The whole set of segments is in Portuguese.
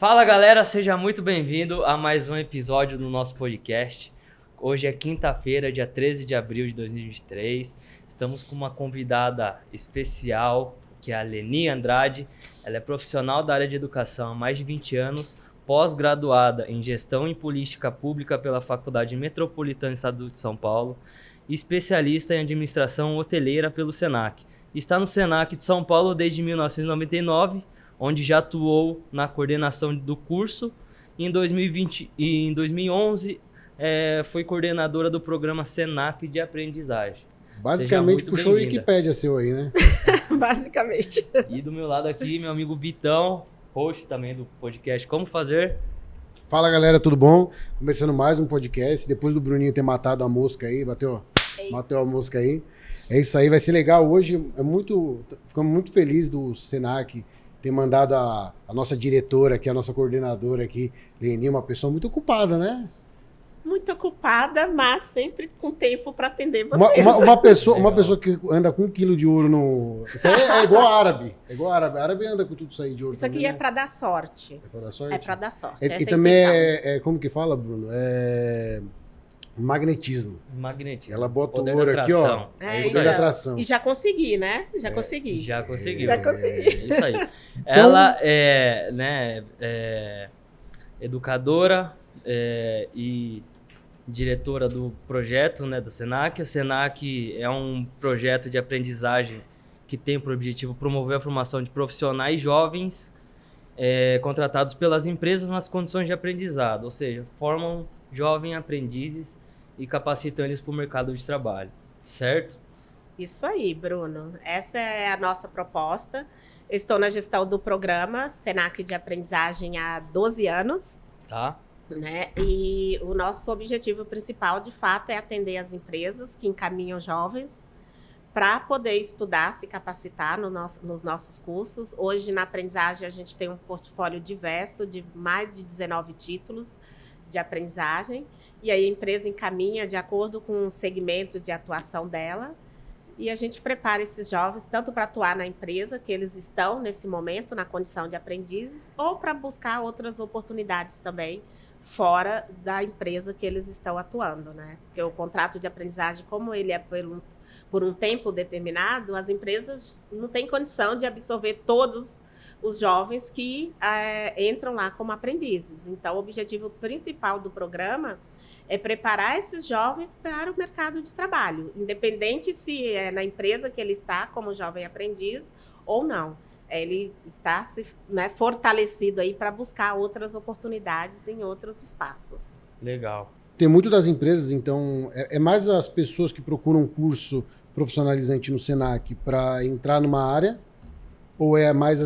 Fala galera, seja muito bem-vindo a mais um episódio do nosso podcast. Hoje é quinta-feira, dia 13 de abril de 2023. Estamos com uma convidada especial, que é a Leni Andrade. Ela é profissional da área de educação há mais de 20 anos, pós-graduada em Gestão e Política Pública pela Faculdade Metropolitana do Estado de São Paulo e especialista em Administração Hoteleira pelo Senac. Está no Senac de São Paulo desde 1999, onde já atuou na coordenação do curso. Em 2011, foi coordenadora do programa Senac de aprendizagem. Basicamente puxou o Wikipédia seu aí, né? Basicamente. E do meu lado aqui, meu amigo Vitão, host também do podcast Como Fazer. Fala galera, tudo bom? Começando mais um podcast, depois do Bruninho ter matado a mosca aí, bateu a mosca aí. É isso aí, vai ser legal hoje, ficamos muito felizes do Senac ter mandado a nossa diretora aqui, a nossa coordenadora aqui, Leni, uma pessoa muito ocupada, né? Muito ocupada, mas sempre com tempo para atender vocês. Uma pessoa que anda com 1 quilo de ouro no... Isso aí é igual árabe. É igual árabe. Árabe anda com tudo isso aí de ouro. Isso aqui também, é para dar sorte. É para dar sorte? É para dar sorte. E também como que fala, Bruno? Magnetismo. Magnetismo. Ela bota Poder o ouro aqui, ó. Poder de atração. E já consegui, né? Já consegui. Já conseguiu. Já consegui. Isso aí. Ela é educadora e diretora do projeto, né, da Senac. A Senac é um projeto de aprendizagem que tem por objetivo promover a formação de profissionais jovens contratados pelas empresas nas condições de aprendizado, ou seja, formam jovens aprendizes e capacitam eles para o mercado de trabalho, certo? Isso aí, Bruno. Essa é a nossa proposta. Estou na gestão do programa Senac de aprendizagem há 12 anos. Tá. Né? E o nosso objetivo principal, de fato, é atender as empresas que encaminham jovens para poder estudar, se capacitar nos nossos cursos. Hoje, na aprendizagem, a gente tem um portfólio diverso de mais de 19 títulos de aprendizagem, e aí a empresa encaminha de acordo com o segmento de atuação dela, e a gente prepara esses jovens tanto para atuar na empresa, que eles estão nesse momento na condição de aprendizes, ou para buscar outras oportunidades também fora da empresa que eles estão atuando, né? Porque o contrato de aprendizagem, como ele é por um tempo determinado, as empresas não têm condição de absorver todos os jovens que entram lá como aprendizes. Então, o objetivo principal do programa é preparar esses jovens para o mercado de trabalho, independente se é na empresa que ele está como jovem aprendiz ou não. Ele está fortalecido aí para buscar outras oportunidades em outros espaços. Legal. Tem muito das empresas, então, é mais as pessoas que procuram um curso profissionalizante no Senac para entrar numa área, ou é mais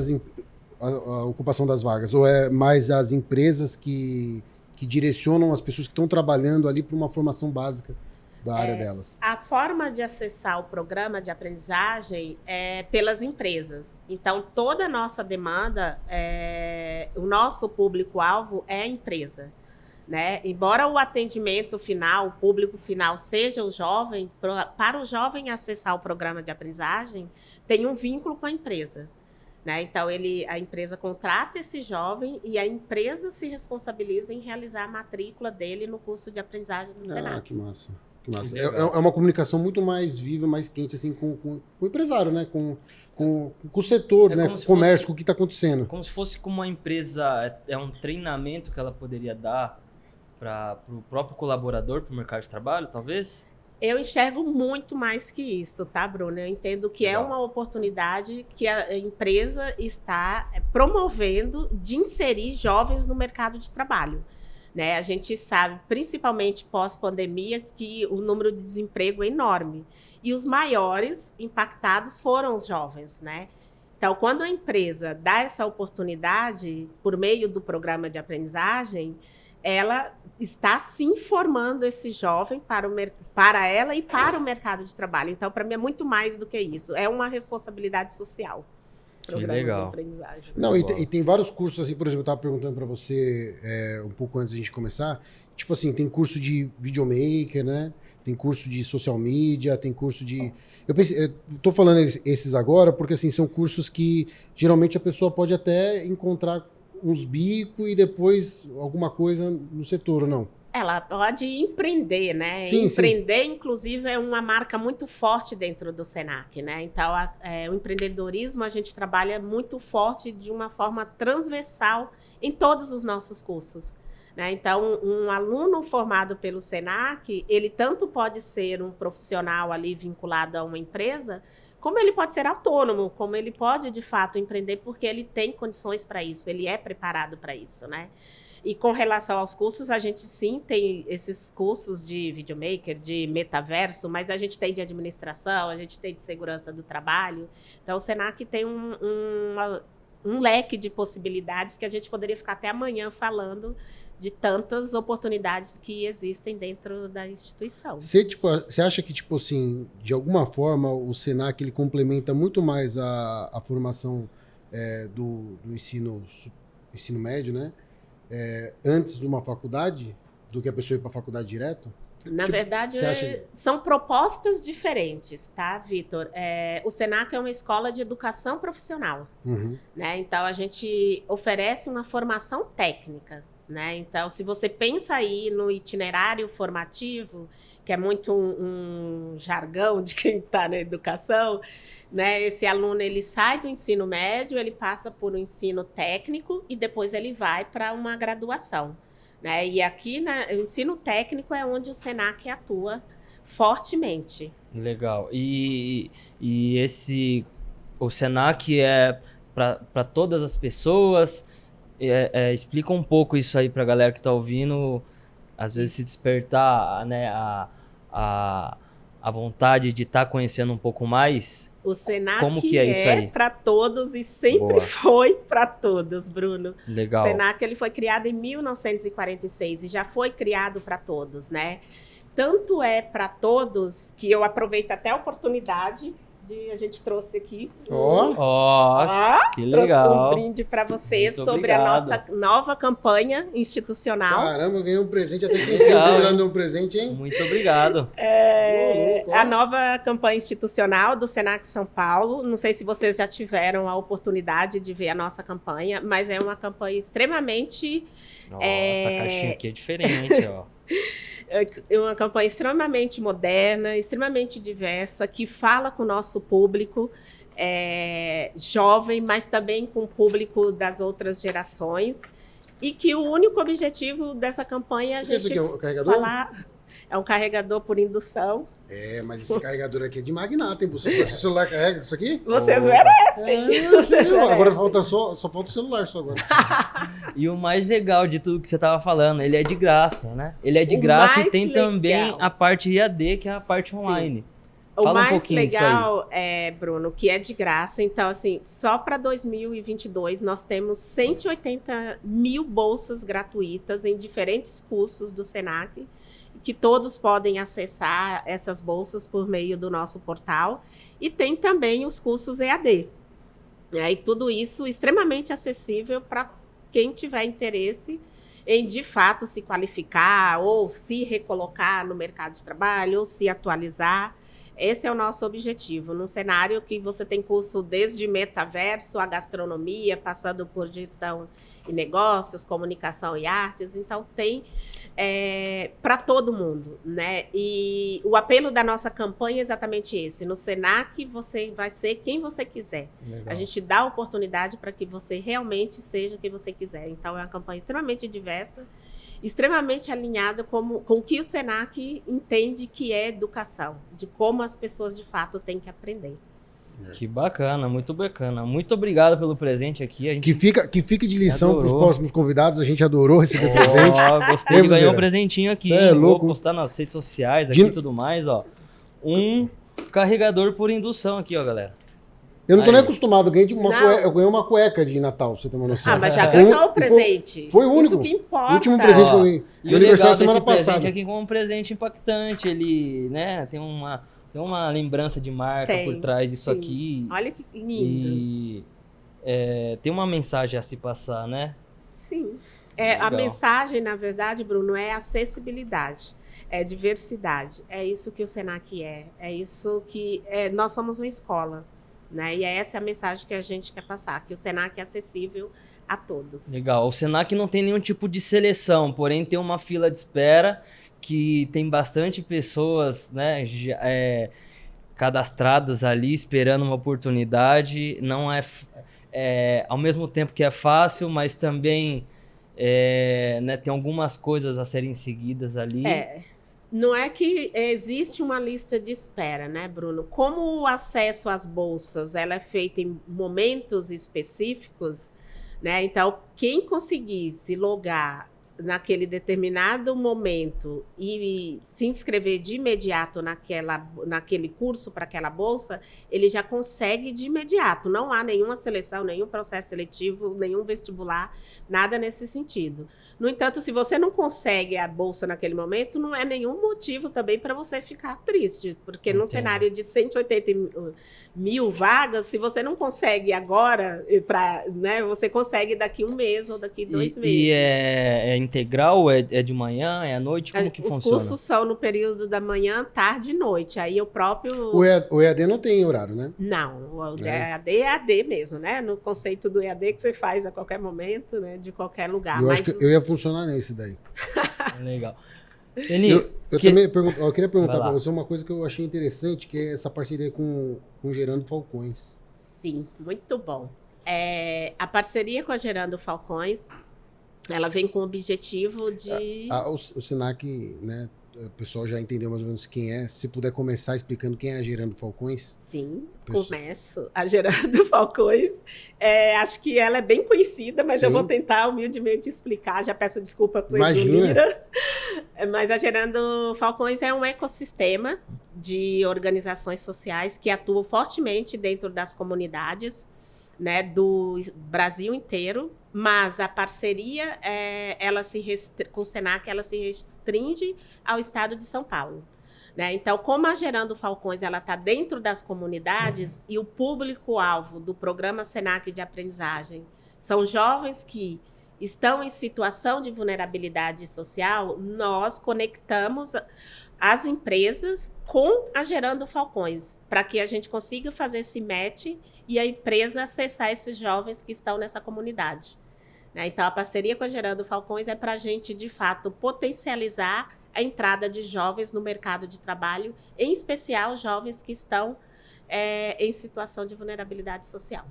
a ocupação das vagas, ou é mais as empresas que direcionam as pessoas que estão trabalhando ali para uma formação básica da área delas? A forma de acessar o programa de aprendizagem é pelas empresas. Então, toda a nossa demanda, o nosso público-alvo é a empresa, né? Embora o atendimento final, o público final seja o jovem, para o jovem acessar o programa de aprendizagem, tem um vínculo com a empresa. Né? Então, a empresa contrata esse jovem e a empresa se responsabiliza em realizar a matrícula dele no curso de aprendizagem do Senac. Que massa. Que massa. É uma comunicação muito mais viva, mais quente assim, com o empresário, né? Com o setor, né? Com o comércio, com o que está acontecendo. Como se fosse como uma empresa, um treinamento que ela poderia dar para o próprio colaborador, para o mercado de trabalho, talvez? Eu enxergo muito mais que isso, tá, Bruno? Eu entendo que é uma oportunidade que a empresa está promovendo de inserir jovens no mercado de trabalho. Né? A gente sabe, principalmente pós-pandemia, que o número de desemprego é enorme. E os maiores impactados foram os jovens, né? Então, quando a empresa dá essa oportunidade por meio do programa de aprendizagem, ela está se informando esse jovem para ela e para o mercado de trabalho. Então, para mim, é muito mais do que isso. É uma responsabilidade social. Programa que legal. De aprendizagem. Não, e tem vários cursos, assim, por exemplo, eu estava perguntando para você um pouco antes da gente começar, tipo assim, tem curso de videomaker, né? Tem curso de social media, tem curso de... Eu tô falando esses agora porque, assim, são cursos que geralmente a pessoa pode até encontrar uns bicos e depois alguma coisa no setor, ou não? Ela pode empreender, né? Sim, empreender, inclusive, é uma marca muito forte dentro do Senac, né? Então, o empreendedorismo a gente trabalha muito forte de uma forma transversal em todos os nossos cursos, né? Então, um aluno formado pelo Senac, ele tanto pode ser um profissional ali vinculado a uma empresa, como ele pode ser autônomo, como ele pode, de fato, empreender, porque ele tem condições para isso, ele é preparado para isso, né? E com relação aos cursos, a gente sim tem esses cursos de videomaker, de metaverso, mas a gente tem de administração, a gente tem de segurança do trabalho. Então, o Senac tem um leque de possibilidades que a gente poderia ficar até amanhã falando de tantas oportunidades que existem dentro da instituição. Você acha que, tipo assim, de alguma forma, o Senac ele complementa muito mais a formação do ensino médio, né? Antes de uma faculdade, do que a pessoa ir para a faculdade direto? Na verdade, acha... são propostas diferentes, tá, Vitor? O Senac é uma escola de educação profissional, né? Então, a gente oferece uma formação técnica, né? Então, se você pensa aí no itinerário formativo, que é muito um jargão de quem está na educação, né? Esse aluno ele sai do ensino médio, ele passa por um ensino técnico e depois ele vai para uma graduação, né? E aqui o ensino técnico é onde o Senac atua fortemente. Legal. E o Senac é para todas as pessoas? Explica um pouco isso aí para a galera que está ouvindo, às vezes se despertar, né, a vontade de estar conhecendo um pouco mais. O Senac como que é isso aí? Para todos e sempre foi para todos, Bruno. Legal. O Senac ele foi criado em 1946 e já foi criado para todos, né? Tanto é para todos que eu aproveito até a oportunidade a gente trouxe aqui que legal. Um brinde para você Muito sobre obrigado. A nossa nova campanha institucional. Caramba, eu ganhei um presente, até que eu deu um presente, hein? Muito obrigado. A nova campanha institucional do Senac São Paulo. Não sei se vocês já tiveram a oportunidade de ver a nossa campanha, mas é uma campanha extremamente... Nossa, a caixinha aqui é diferente, ó. É uma campanha extremamente moderna, extremamente diversa, que fala com o nosso público jovem, mas também com o público das outras gerações. E que o único objetivo dessa campanha é a gente falar... É um carregador por indução. Mas esse carregador aqui é de magnata, hein? Seu celular carrega isso aqui? Vocês merecem. Agora só falta o celular só agora. E o mais legal de tudo que você estava falando, ele é de graça, né? Ele é de graça e tem também a parte IAD, que é a parte online. Fala o mais um pouquinho legal Bruno, que é de graça. Então, assim, só para 2022 nós temos 180 mil bolsas gratuitas em diferentes cursos do Senac, que todos podem acessar essas bolsas por meio do nosso portal. E tem também os cursos EAD. E tudo isso extremamente acessível para quem tiver interesse em, de fato, se qualificar ou se recolocar no mercado de trabalho ou se atualizar. Esse é o nosso objetivo, num cenário que você tem curso desde metaverso, a gastronomia, passando por gestão e negócios, comunicação e artes. Então, tem para todo mundo, né? E o apelo da nossa campanha é exatamente esse. No Senac, você vai ser quem você quiser. Legal. A gente dá a oportunidade para que você realmente seja quem você quiser. Então, é uma campanha extremamente diversa, extremamente alinhada com o que o Senac entende que é educação, de como as pessoas, de fato, têm que aprender. Que bacana, muito bacana. Muito obrigado pelo presente aqui. A gente que fique de lição para os próximos convidados. A gente adorou receber presente. Gostei de ganhar um presentinho aqui. Vou postar nas redes sociais aqui e tudo mais, ó. Um carregador por indução aqui, ó, galera. Eu não tô nem acostumado, eu ganhei uma cueca de Natal, pra você ter uma noção. Mas já ganhou o presente. Foi o único. Isso que importa. O último presente que eu ganhei. E o legal desse presente aqui com um presente impactante. Ele, né, tem uma lembrança de marca por trás disso aqui. Olha que lindo. E tem uma mensagem a se passar, né? Sim. A mensagem, na verdade, Bruno, é acessibilidade, é diversidade. É isso que o Senac é. É isso que... nós somos uma escola, né? E essa é a mensagem que a gente quer passar, que o Senac é acessível a todos. Legal. O Senac não tem nenhum tipo de seleção, porém tem uma fila de espera que tem bastante pessoas, né, cadastradas ali esperando uma oportunidade. Não ao mesmo tempo que é fácil, mas também né, tem algumas coisas a serem seguidas ali. Não é que existe uma lista de espera, né, Bruno? Como o acesso às bolsas ela é feito em momentos específicos, né? Então, quem conseguir se logar naquele determinado momento e se inscrever de imediato naquele curso para aquela bolsa, ele já consegue de imediato. Não há nenhuma seleção, nenhum processo seletivo, nenhum vestibular, nada nesse sentido. No entanto, se você não consegue a bolsa naquele momento, não é nenhum motivo também para você ficar triste, porque num cenário de 180 mil vagas, se você não consegue agora, né, você consegue daqui um mês ou daqui 2 meses. E é integral? É de manhã? É à noite? Como que funciona? Os cursos são no período da manhã, tarde e noite. Aí o próprio... O EAD não tem horário, né? Não, o EAD é EAD mesmo, né? No conceito do EAD que você faz a qualquer momento, né? De qualquer lugar. Eu acho que eu ia funcionar nesse daí. Legal. Eni, eu queria perguntar para você uma coisa que eu achei interessante, que é essa parceria com Gerando Falcões. Sim, muito bom. A parceria com a Gerando Falcões, ela vem com o objetivo de... O Senac, né, o pessoal já entendeu mais ou menos quem é. Se puder começar explicando quem é a Gerando Falcões. Sim, começo. A Gerando Falcões, acho que ela é bem conhecida, mas eu vou tentar humildemente explicar. Já peço desculpa por Edmira. Mas a Gerando Falcões é um ecossistema de organizações sociais que atuam fortemente dentro das comunidades, né, do Brasil inteiro, mas a parceria com o Senac ela se restringe ao estado de São Paulo, né? Então, como a Gerando Falcões ela está dentro das comunidades e o público-alvo do programa Senac de aprendizagem são jovens que estão em situação de vulnerabilidade social, nós conectamos as empresas com a Gerando Falcões, para que a gente consiga fazer esse match e a empresa acessar esses jovens que estão nessa comunidade, né? Então, a parceria com a Gerando Falcões é para a gente, de fato, potencializar a entrada de jovens no mercado de trabalho, em especial jovens que estão em situação de vulnerabilidade social.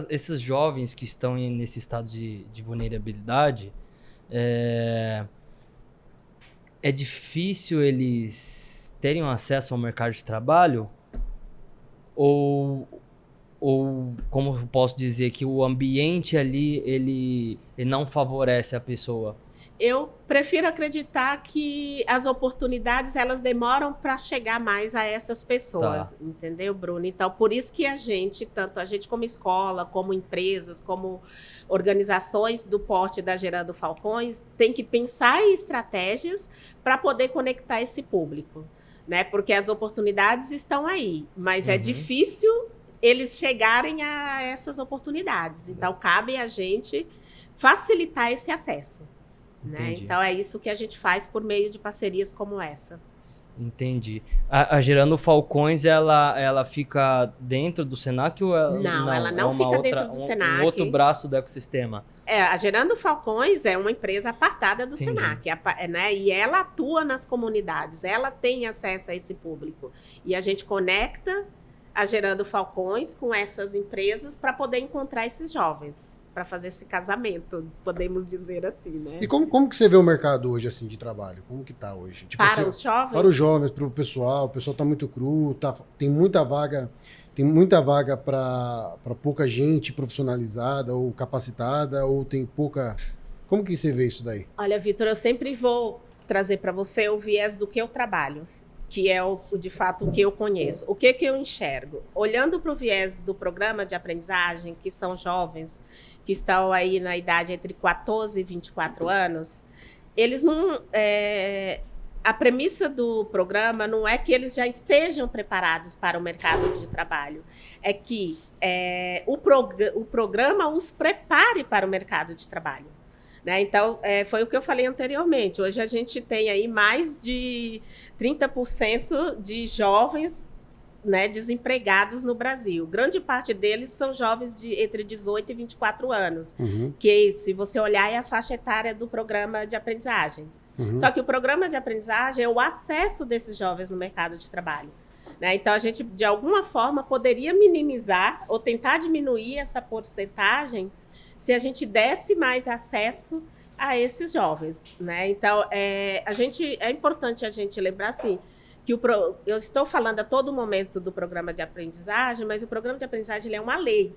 Esses jovens que estão nesse estado de vulnerabilidade, é difícil eles terem acesso ao mercado de trabalho? Ou como eu posso dizer, que o ambiente ali, ele não favorece a pessoa? Eu prefiro acreditar que as oportunidades, elas demoram para chegar mais a essas pessoas, entendeu, Bruno? Então, por isso que tanto a gente como escola, como empresas, como organizações do porte da Gerando Falcões, tem que pensar em estratégias para poder conectar esse público, né? Porque as oportunidades estão aí, mas é difícil eles chegarem a essas oportunidades. Então, cabe a gente facilitar esse acesso. Né? Então, é isso que a gente faz por meio de parcerias como essa. Entendi. A Gerando Falcões, ela fica dentro do Senac ou ela não fica dentro do Senac. Um outro braço do ecossistema? A Gerando Falcões é uma empresa apartada do Senac, né? E ela atua nas comunidades, ela tem acesso a esse público. E a gente conecta a Gerando Falcões com essas empresas para poder encontrar esses jovens, para fazer esse casamento, podemos dizer assim, né? E como que você vê o mercado hoje, assim, de trabalho? Como que tá hoje? Tipo, para os jovens? Para os jovens, para o pessoal tá muito cru, tem muita vaga para pouca gente profissionalizada ou capacitada, ou tem pouca... Como que você vê isso daí? Olha, Vitor, eu sempre vou trazer para você o viés do que eu trabalho, que é de fato o que eu conheço. O que eu enxergo? Olhando para o viés do programa de aprendizagem, que são jovens que estão aí na idade entre 14 e 24 anos, eles não... a premissa do programa não é que eles já estejam preparados para o mercado de trabalho, é que o programa os prepare para o mercado de trabalho. Né? Então, foi o que eu falei anteriormente. Hoje a gente tem aí mais de 30% de jovens né, desempregados no Brasil. Grande parte deles são jovens entre 18 e 24 anos, que, se você olhar, é a faixa etária do programa de aprendizagem. Só que o programa de aprendizagem é o acesso desses jovens no mercado de trabalho. Né? Então, a gente, de alguma forma, poderia minimizar ou tentar diminuir essa porcentagem se a gente desse mais acesso a esses jovens. Né? Então, é importante a gente lembrar, assim, que eu estou falando a todo momento do programa de aprendizagem, mas o programa de aprendizagem ele é uma lei.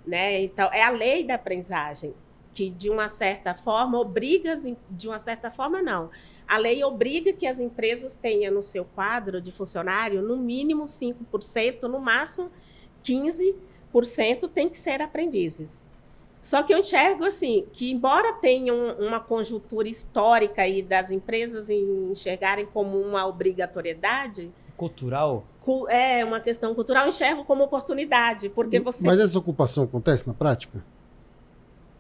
Né? Então, é a lei da aprendizagem, que, de uma certa forma, de uma certa forma, não. A lei obriga que as empresas tenham no seu quadro de funcionário, no mínimo 5%, no máximo 15% tem que ser aprendizes. Só que eu enxergo assim, que embora tenha uma conjuntura histórica aí das empresas enxergarem como uma obrigatoriedade... Cultural? É uma questão cultural, eu enxergo como oportunidade, porque você... Mas essa ocupação acontece na prática?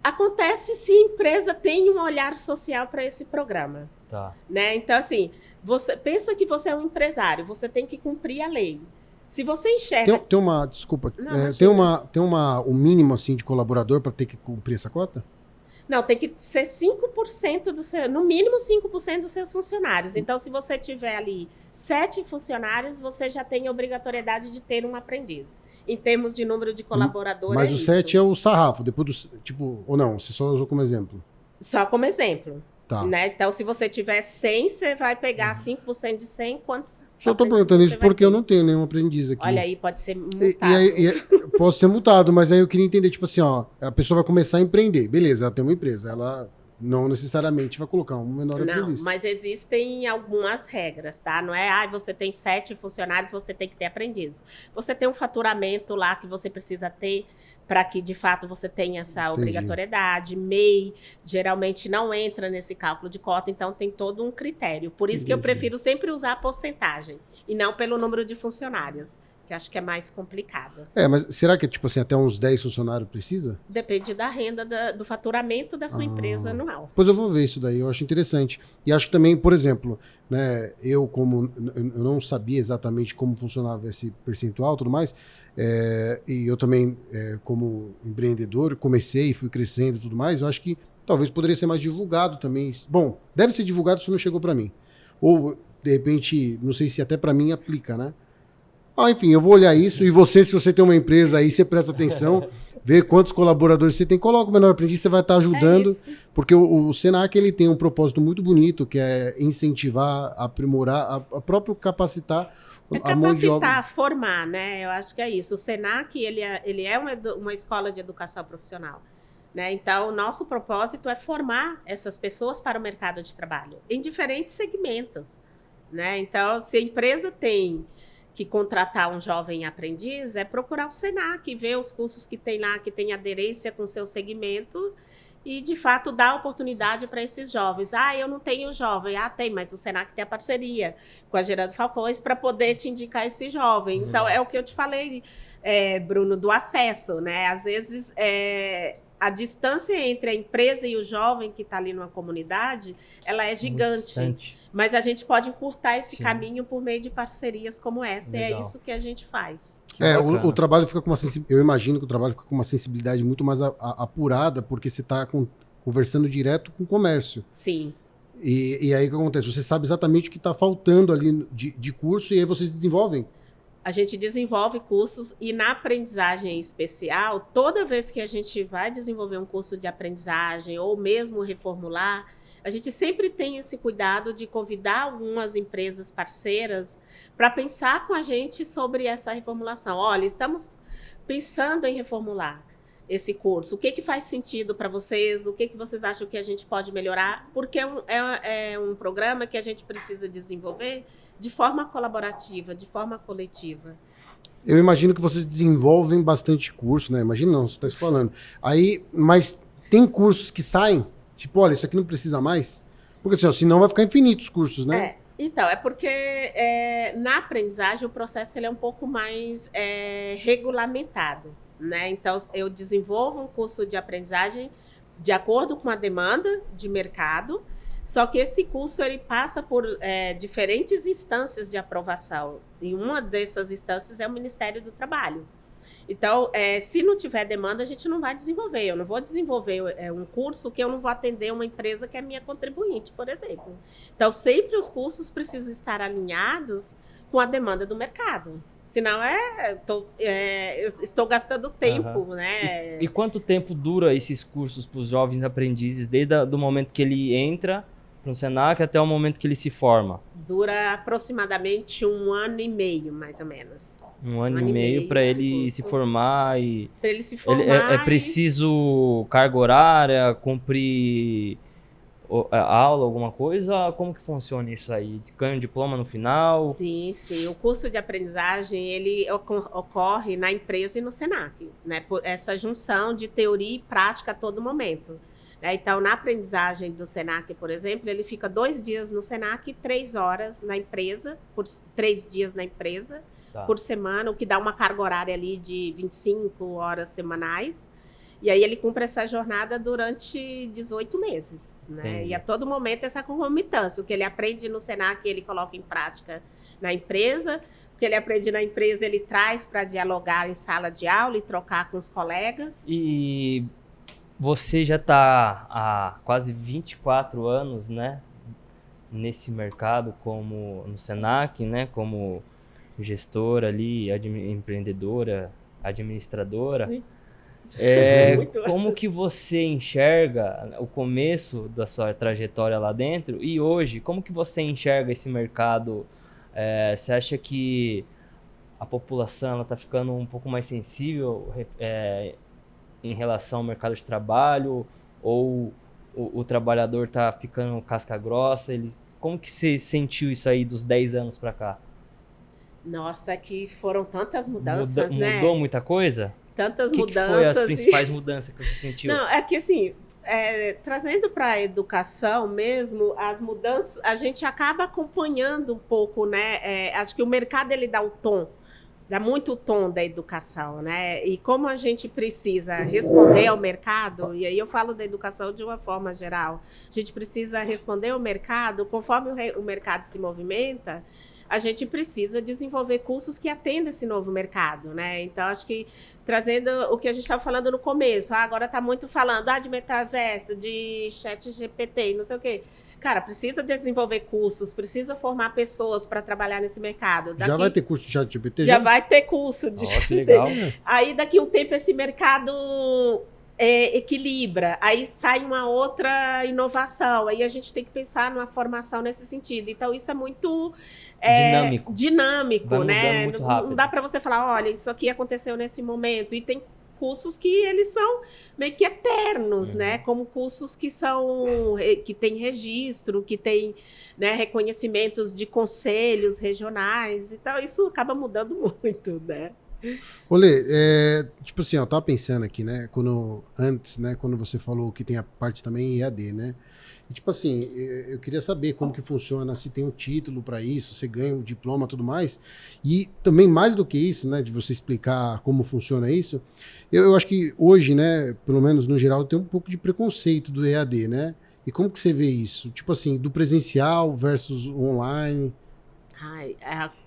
Acontece se a empresa tem um olhar social para esse programa. Tá. Né? Então, assim, você pensa que você é um empresário, você tem que cumprir a lei. Se você enxerga... Tem uma, desculpa, Não, tem um mínimo assim de colaborador para ter que cumprir essa cota? Não, tem que ser 5% no mínimo 5% dos seus funcionários. Então, se você tiver ali 7 funcionários, você já tem a obrigatoriedade de ter um aprendiz. Em termos de número de colaboradores, Mas o 7 é o sarrafo, depois do, tipo, ou não, você só usou como exemplo? Só como exemplo. Tá. Né? Então, se você tiver 100, você vai pegar 5% de 100, quantos... Só estou perguntando isso porque eu não tenho nenhum aprendiz aqui. Olha aí, pode ser multado. Pode ser multado, mas aí eu queria entender, tipo assim, ó, a pessoa vai começar a empreender. Beleza, ela tem uma empresa, ela não necessariamente vai colocar um menor aprendiz. Não, mas existem algumas regras, tá? Não é, você tem 7 funcionários, você tem que ter aprendiz. Você tem um faturamento lá que você precisa ter para que, de fato, você tenha essa obrigatoriedade. MEI, geralmente, não entra nesse cálculo de cota, então tem todo um critério. Por isso que eu prefiro sempre usar a porcentagem, e não pelo número de funcionários, que acho que é mais complicado. Mas será que, tipo assim, até uns 10 funcionários precisa? Depende da renda, do faturamento da sua empresa anual. Pois eu vou ver isso daí, eu acho interessante. E acho que também, por exemplo, né, eu não sabia exatamente como funcionava esse percentual e tudo mais, e eu também, como empreendedor, comecei e fui crescendo e tudo mais, eu acho que talvez poderia ser mais divulgado também. Bom, deve ser divulgado se não chegou para mim. Ou, de repente, não sei se até para mim aplica, né? Enfim, eu vou olhar isso. E você, se você tem uma empresa aí, você presta atenção, vê quantos colaboradores você tem, coloca o menor aprendiz, você vai estar ajudando. Porque o Senac ele tem um propósito muito bonito, que é incentivar, aprimorar, a próprio capacitar a mão de obra. Capacitar, formar, né? Eu acho que é isso. O Senac ele é uma escola de educação profissional. Né? Então, o nosso propósito é formar essas pessoas para o mercado de trabalho, em diferentes segmentos. Né? Então, se a empresa tem que contratar um jovem aprendiz, é procurar o Senac, ver os cursos que tem lá, que tem aderência com o seu segmento e, de fato, dar oportunidade para esses jovens. Eu não tenho jovem. Tem, mas o Senac tem a parceria com a Gerando Falcões para poder te indicar esse jovem. Então, é o que eu te falei, Bruno, do acesso. Né? Às vezes, a distância entre a empresa e o jovem que está ali numa comunidade, ela é gigante. Mas a gente pode encurtar esse caminho por meio de parcerias como essa. Legal. E é isso que a gente faz. O trabalho fica com uma sensibilidade. Eu imagino que o trabalho fica com uma sensibilidade muito mais apurada, porque você está conversando direto com o comércio. Sim. E aí o que acontece? Você sabe exatamente o que está faltando ali de curso e aí vocês desenvolvem. A gente desenvolve cursos e na aprendizagem especial, toda vez que a gente vai desenvolver um curso de aprendizagem ou mesmo reformular, a gente sempre tem esse cuidado de convidar algumas empresas parceiras para pensar com a gente sobre essa reformulação. Olha, estamos pensando em reformular esse curso. O que faz sentido para vocês? O que vocês acham que a gente pode melhorar? Porque é um programa que a gente precisa desenvolver de forma colaborativa, de forma coletiva. Eu imagino que vocês desenvolvem bastante curso, né? Imagina não, você está falando. Mas tem cursos que saem, tipo, olha, isso aqui não precisa mais? Porque assim, senão vai ficar infinito os cursos, né? Então, é porque na aprendizagem o processo ele é um pouco mais regulamentado, né? Então, eu desenvolvo um curso de aprendizagem de acordo com a demanda de mercado, Só que esse curso ele passa por diferentes instâncias de aprovação. E uma dessas instâncias é o Ministério do Trabalho. Então, se não tiver demanda, a gente não vai desenvolver. Eu não vou desenvolver um curso que eu não vou atender uma empresa que é minha contribuinte, por exemplo. Então, sempre os cursos precisam estar alinhados com a demanda do mercado. Senão, eu estou gastando tempo, né? E quanto tempo dura esses cursos para os jovens aprendizes, desde o momento que ele entra no Senac até o momento que ele se forma? Dura aproximadamente 1 ano e meio, mais ou menos. 1 ano e meio para ele se formar e... Para ele se formar. É preciso carga horária, cumprir aula, alguma coisa? Como que funciona isso aí? Ganha um diploma no final? Sim. O curso de aprendizagem, ele ocorre na empresa e no Senac, né? Por essa junção de teoria e prática a todo momento. Então, na aprendizagem do Senac, por exemplo, ele fica 2 dias no Senac e 3 horas na empresa, por 3 dias na empresa, por semana, o que dá uma carga horária ali de 25 horas semanais. E aí ele cumpre essa jornada durante 18 meses, né? Entendi. E a todo momento essa concomitância. O que ele aprende no Senac, ele coloca em prática na empresa. O que ele aprende na empresa, ele traz para dialogar em sala de aula e trocar com os colegas. E você já está há quase 24 anos, né? Nesse mercado, como no Senac, né? Como gestora ali, empreendedora, administradora. Sim. Como que você enxerga o começo da sua trajetória lá dentro e hoje, como que você enxerga esse mercado? Você acha que a população está ficando um pouco mais sensível em relação ao mercado de trabalho, ou o trabalhador está ficando casca grossa? Como que você sentiu isso aí dos 10 anos para cá? Nossa, que foram tantas mudanças, né? Mudou muita coisa? Tantas O mudanças. que foi as principais mudanças que você sentiu? Não, é que assim, trazendo para a educação mesmo, as mudanças, a gente acaba acompanhando um pouco, né? Acho que o mercado, ele dá o tom, dá muito o tom da educação, né? E como a gente precisa responder ao mercado, e aí eu falo da educação de uma forma geral, a gente precisa responder ao mercado, conforme o mercado se movimenta, a gente precisa desenvolver cursos que atendam esse novo mercado, né? Então, acho que trazendo o que a gente estava falando no começo, agora está muito falando de metaverso, de chat GPT, não sei o quê. Cara, precisa desenvolver cursos, precisa formar pessoas para trabalhar nesse mercado. Já vai ter curso de chat GPT? Já vai ter curso de chat GPT. Legal. Aí, daqui a um tempo, esse mercado equilibra, aí sai uma outra inovação, aí a gente tem que pensar numa formação nesse sentido. Então, isso é muito dinâmico, vai né? muito rápido. Não dá para você falar, olha, isso aqui aconteceu nesse momento. E tem cursos que eles são meio que eternos, né? Como cursos que têm registro, que têm, né, reconhecimentos de conselhos regionais. Então, isso acaba mudando muito, né? Olê, tipo assim, eu tava pensando aqui, né, quando você falou que tem a parte também EAD, né, e, tipo assim, eu queria saber como que funciona, se tem um título para isso, você ganha um diploma e tudo mais, e também mais do que isso, né, de você explicar como funciona isso, eu acho que hoje, né, pelo menos no geral, tem um pouco de preconceito do EAD, né, e como que você vê isso? Tipo assim, do presencial versus online?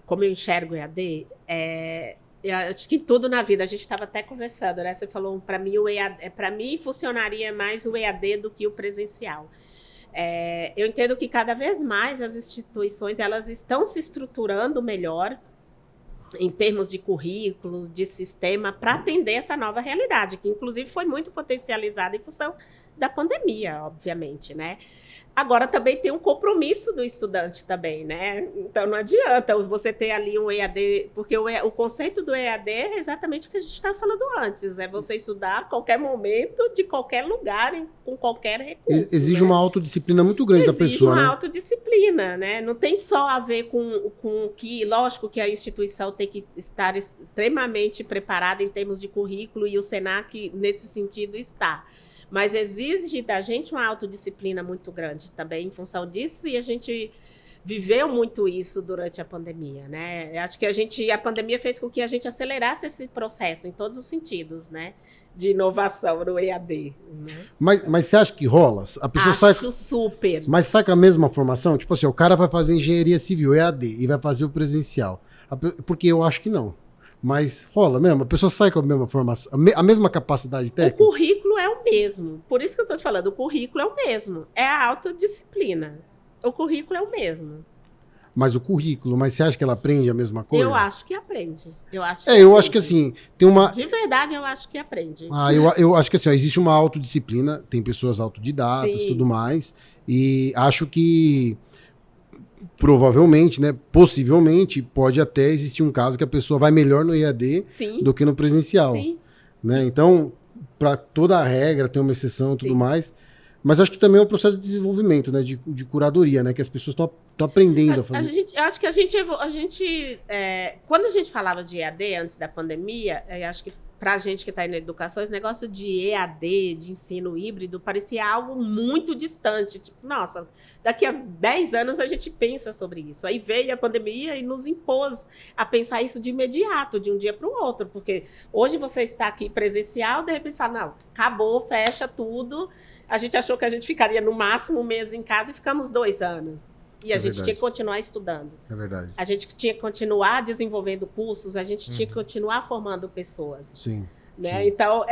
Como eu enxergo o EAD, eu acho que tudo na vida, a gente estava até conversando, né? Você falou, para mim, para mim funcionaria mais o EAD do que o presencial. Eu entendo que cada vez mais as instituições elas estão se estruturando melhor em termos de currículo, de sistema, para atender essa nova realidade, que inclusive foi muito potencializada em função da pandemia, obviamente, né? Agora também tem um compromisso do estudante também, né? Então não adianta você ter ali um EAD, porque o conceito do EAD é exatamente o que a gente estava falando antes, é você estudar a qualquer momento, de qualquer lugar, com qualquer recurso. Exige, né? uma autodisciplina muito grande da pessoa, né? Exige uma né? autodisciplina, né? Não tem só a ver com que, lógico que a instituição tem que estar extremamente preparada em termos de currículo, e o Senac, nesse sentido, está. Mas exige da gente uma autodisciplina muito grande também, em função disso, e a gente viveu muito isso durante a pandemia, né? Eu acho que a pandemia fez com que a gente acelerasse esse processo em todos os sentidos, né? De inovação no EAD. Né? Mas você acha que rola? A pessoa Acho super. Mas sai com a mesma formação? Tipo assim, o cara vai fazer engenharia civil, EAD, e vai fazer o presencial. Porque eu acho que não. Mas rola mesmo? A pessoa sai com a mesma formação, a mesma capacidade técnica? O currículo é o mesmo. Por isso que eu estou te falando, o currículo é o mesmo. É a autodisciplina. O currículo é o mesmo. Mas o currículo, mas você acha que ela aprende a mesma coisa? Eu acho que aprende. Eu acho que assim, tem uma... De verdade, eu acho que aprende. Eu acho que assim, ó, existe uma autodisciplina, tem pessoas autodidatas e tudo mais, e acho que provavelmente, né, possivelmente, pode até existir um caso que a pessoa vai melhor no EAD do que no presencial. Sim. Né? Então, para toda a regra tem uma exceção e tudo mais, mas acho que também é um processo de desenvolvimento, né, de curadoria, né, que as pessoas estão aprendendo a fazer. Eu acho que quando a gente falava de EAD antes da pandemia, eu acho que para a gente que está aí na educação, esse negócio de EAD, de ensino híbrido, parecia algo muito distante. Tipo, nossa, daqui a 10 anos a gente pensa sobre isso. Aí veio a pandemia e nos impôs a pensar isso de imediato, de um dia para o outro. Porque hoje você está aqui presencial, de repente fala, não, acabou, fecha tudo. A gente achou que a gente ficaria no máximo um mês em casa e ficamos 2 anos. E a gente tinha que continuar estudando. É verdade. A gente tinha que continuar desenvolvendo cursos, a gente tinha que continuar formando pessoas. Sim. Né? Sim. Então,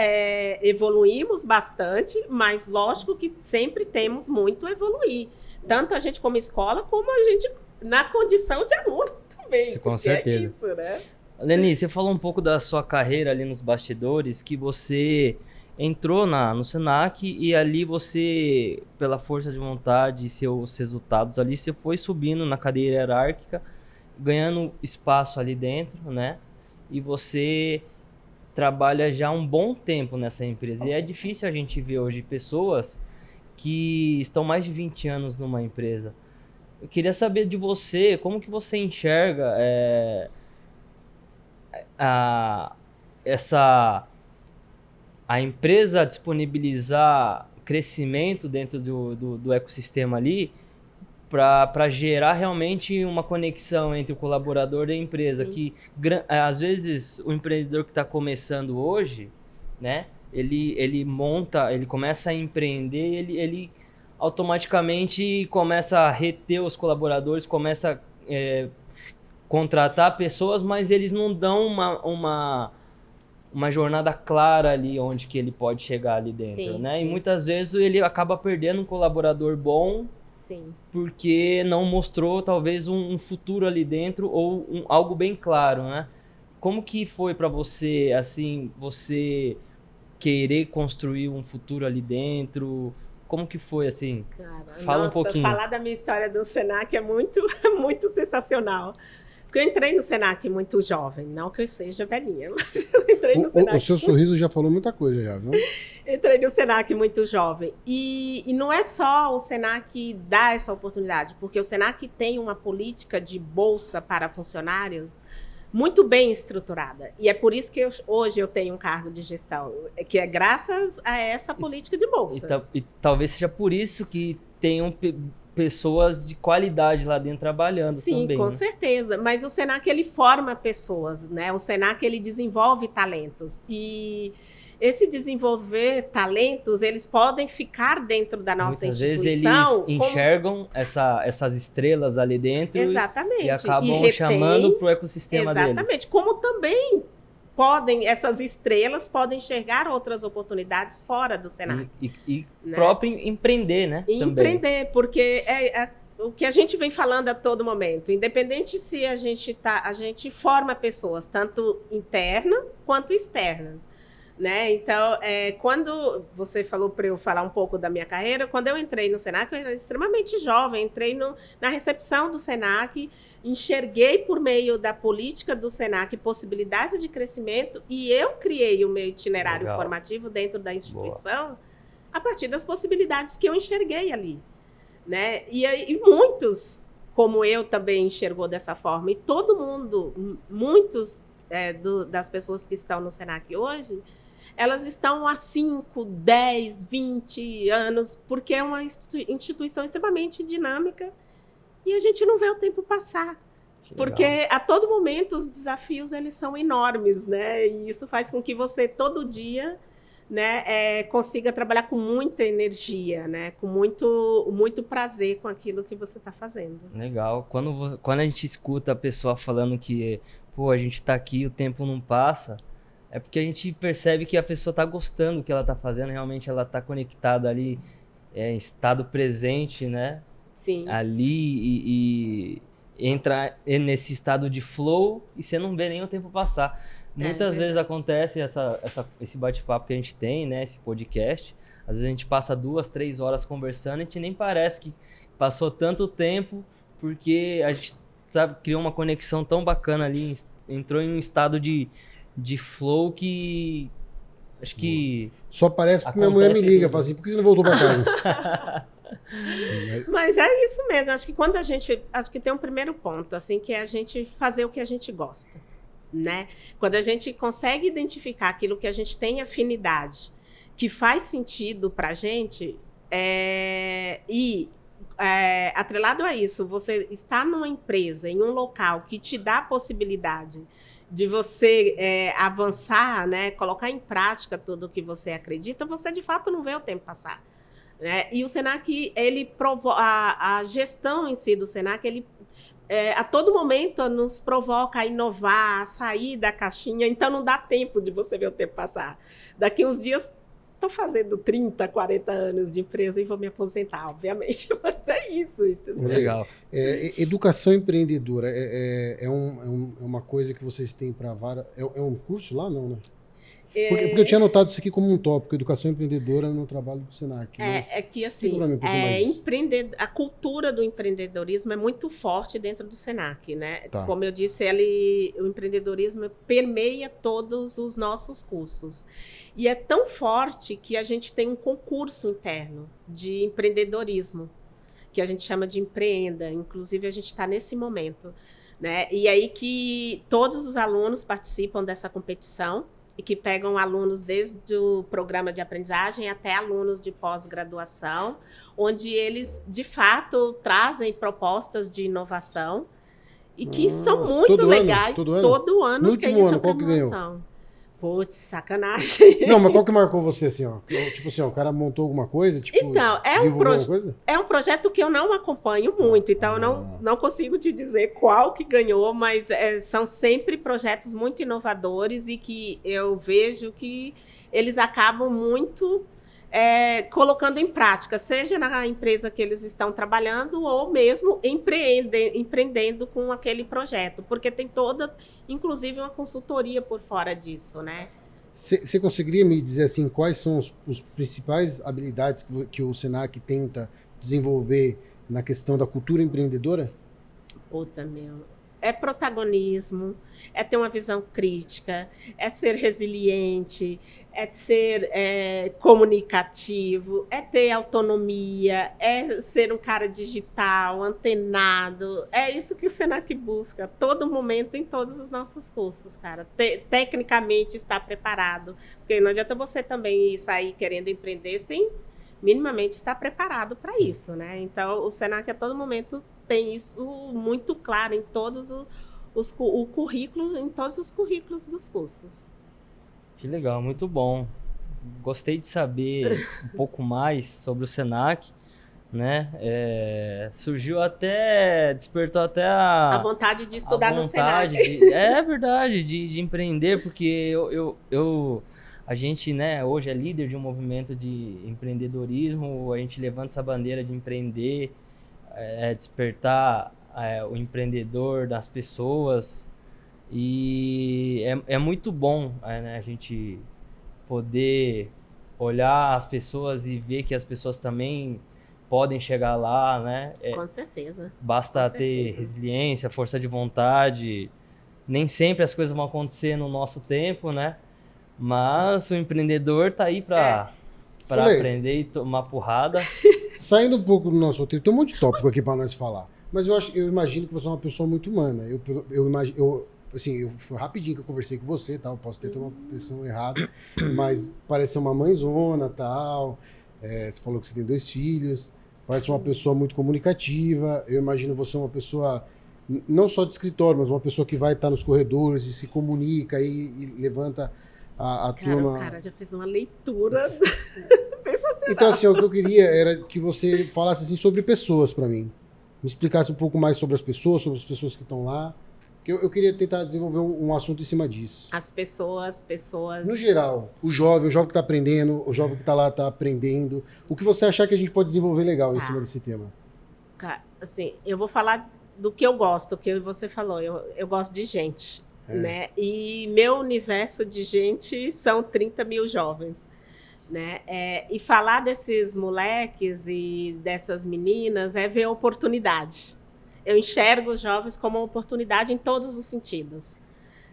evoluímos bastante, mas lógico que sempre temos muito a evoluir. Tanto a gente como escola, como a gente na condição de aluno também. Com certeza. É isso, né? Leni, você falou um pouco da sua carreira ali nos bastidores, que você entrou no Senac e ali você, pela força de vontade e seus resultados ali, você foi subindo na cadeia hierárquica, ganhando espaço ali dentro, né? E você trabalha já há um bom tempo nessa empresa. E é difícil a gente ver hoje pessoas que estão mais de 20 anos numa empresa. Eu queria saber de você, como que você enxerga a empresa disponibilizar crescimento dentro do ecossistema ali para gerar realmente uma conexão entre o colaborador e a empresa. Sim. Que às vezes o empreendedor que está começando hoje, né, ele começa a empreender, ele automaticamente começa a reter os colaboradores, começa a contratar pessoas, mas eles não dão uma jornada clara ali onde que ele pode chegar ali dentro, Sim, né? sim. E muitas vezes ele acaba perdendo um colaborador bom, Sim. porque não mostrou talvez um futuro ali dentro ou algo bem claro, né? Como que foi para você, assim, você querer construir um futuro ali dentro? Como que foi, assim? Cara, Fala um pouquinho. Falar da minha história do Senac é muito, muito sensacional. Porque eu entrei no Senac muito jovem, não que eu seja velhinha, mas eu entrei no Senac. O seu sorriso já falou muita coisa já, viu? Entrei no Senac muito jovem. E não é só o Senac dar essa oportunidade, porque o Senac tem uma política de bolsa para funcionários muito bem estruturada. E é por isso que hoje eu tenho um cargo de gestão, que é graças a essa política de bolsa. E talvez seja por isso que tenham pessoas de qualidade lá dentro trabalhando. Sim, também. Com né? certeza. Mas o Senac, ele forma pessoas, né? O Senac, ele desenvolve talentos. E esse desenvolver talentos, eles podem ficar dentro da nossa Muitas instituição. vezes eles enxergam essas estrelas ali dentro. Exatamente. E acabam chamando para o ecossistema deles. Exatamente. Como também essas estrelas podem enxergar outras oportunidades fora do Senac. E né? próprio empreender, né? E empreender, porque o que a gente vem falando a todo momento, independente se a gente forma pessoas, tanto interna quanto externa. Né? Então, quando você falou para eu falar um pouco da minha carreira, quando eu entrei no Senac, eu era extremamente jovem, entrei na recepção do Senac, enxerguei por meio da política do Senac possibilidades de crescimento e eu criei o meu itinerário Legal. formativo dentro da instituição a partir das possibilidades que eu enxerguei ali. Né? E muitos, como eu, também enxergou dessa forma. E todo mundo, muitos das pessoas que estão no Senac hoje, elas estão há 5, 10, 20 anos, porque é uma instituição extremamente dinâmica e a gente não vê o tempo passar. Porque a todo momento os desafios eles são enormes, né? E isso faz com que você todo dia, né, consiga trabalhar com muita energia, né? Com muito prazer com aquilo que você está fazendo. Legal. Quando a gente escuta a pessoa falando que, pô, a gente tá aqui, o tempo não passa, é porque a gente percebe que a pessoa tá gostando do que ela tá fazendo, realmente ela tá conectada ali, em estado presente, né? Sim. Ali e entra nesse estado de flow e você não vê nem o tempo passar. Muitas vezes acontece esse bate-papo que a gente tem, né? Esse podcast. Às vezes a gente passa 2, 3 horas conversando e a gente nem parece que passou tanto tempo, porque a gente, sabe, criou uma conexão tão bacana ali, entrou em um estado de flow que acho que... Só parece porque minha mulher me liga, fala assim, por que você não voltou pra casa? Mas é isso mesmo, acho que tem um primeiro ponto, assim, que é a gente fazer o que a gente gosta, né? Quando a gente consegue identificar aquilo que a gente tem afinidade, que faz sentido pra gente, atrelado a isso, você está numa empresa, em um local que te dá a possibilidade de você avançar, né? Colocar em prática tudo o que você acredita, você de fato não vê o tempo passar. Né? E o Senac, a gestão em si do Senac, ele a todo momento nos provoca a inovar, a sair da caixinha, então não dá tempo de você ver o tempo passar. Daqui uns dias, estou fazendo 30, 40 anos de empresa e vou me aposentar, obviamente, mas é isso. Entendeu? Legal. Educação empreendedora é uma coisa que vocês têm para várias... É um curso lá, não, né? Porque eu tinha anotado isso aqui como um tópico, educação empreendedora no trabalho do Senac. Que assim, a cultura do empreendedorismo é muito forte dentro do Senac, né? Tá. Como eu disse, o empreendedorismo permeia todos os nossos cursos. E é tão forte que a gente tem um concurso interno de empreendedorismo, que a gente chama de Empreenda. Inclusive, a gente está nesse momento, né? E aí que todos os alunos participam dessa competição, e que pegam alunos desde o programa de aprendizagem até alunos de pós-graduação, onde eles, de fato, trazem propostas de inovação e que são muito legais. Todo ano tem essa premiação. Putz, sacanagem. Não, mas qual que marcou você, assim, ó? Tipo assim, ó, o cara montou alguma coisa, tipo, então, é um projeto que eu não acompanho muito, então eu não consigo te dizer qual que ganhou, mas são sempre projetos muito inovadores e que eu vejo que eles acabam muito colocando em prática, seja na empresa que eles estão trabalhando ou mesmo empreendendo com aquele projeto, porque tem inclusive uma consultoria por fora disso, né? Você conseguiria me dizer assim, quais são os principais habilidades que o Senac tenta desenvolver na questão da cultura empreendedora? Puta, é protagonismo, é ter uma visão crítica, é ser resiliente, é ser comunicativo, é ter autonomia, é ser um cara digital, antenado. É isso que o Senac busca a todo momento em todos os nossos cursos, cara. Tecnicamente estar preparado, porque não adianta você também sair querendo empreender sem minimamente estar preparado para isso, né? Então, o Senac a todo momento tem isso muito claro em todos o currículo, em todos os currículos dos cursos. Que legal, muito bom. Gostei de saber um pouco mais sobre o Senac, né? Despertou até a vontade de estudar no Senac. É verdade, de empreender, porque a gente, né, hoje é líder de um movimento de empreendedorismo, a gente levanta essa bandeira de empreender, despertar o empreendedor das pessoas, e é muito bom, né, a gente poder olhar as pessoas e ver que as pessoas também podem chegar lá, né? Com certeza. Basta ter resiliência, força de vontade. Nem sempre as coisas vão acontecer no nosso tempo, né? Mas o empreendedor tá aí para aprender e tomar porrada. Saindo um pouco do nosso roteiro, tem um monte de tópico aqui para nós falar. Mas eu imagino que você é uma pessoa muito humana. Foi rapidinho que eu conversei com você, tal. Posso ter uma impressão errada, mas parece ser uma mãezona, tal. Você falou que você tem 2 filhos. Parece uma pessoa muito comunicativa. Eu imagino você uma pessoa, não só de escritório, mas uma pessoa que vai estar nos corredores e se comunica e levanta a turma. O cara já fez uma leitura sensacional. Então, assim, o que eu queria era que você falasse assim, sobre pessoas para mim. Me explicasse um pouco mais sobre as pessoas que estão lá. Eu queria tentar desenvolver um assunto em cima disso. As pessoas... No geral, o jovem que está aprendendo, o jovem que está lá está aprendendo. O que você achar que a gente pode desenvolver legal em cima desse tema? Cara, assim, eu vou falar do que eu gosto, o que você falou. Eu gosto de gente, né? E meu universo de gente são 30 mil jovens, né? E falar desses moleques e dessas meninas é ver oportunidade. Eu enxergo os jovens como uma oportunidade em todos os sentidos,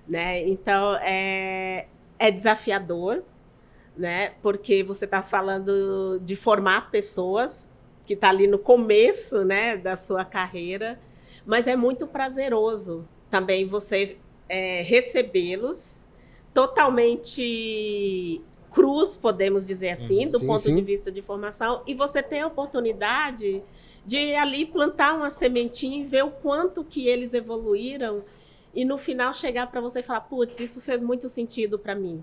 né? Então, é desafiador, né? Porque você está falando de formar pessoas que está ali no começo, né, da sua carreira, mas é muito prazeroso também você recebê-los totalmente crus, podemos dizer assim, do ponto de vista de formação, e você tem a oportunidade de ali plantar uma sementinha e ver o quanto que eles evoluíram e no final chegar para você e falar, putz, isso fez muito sentido para mim.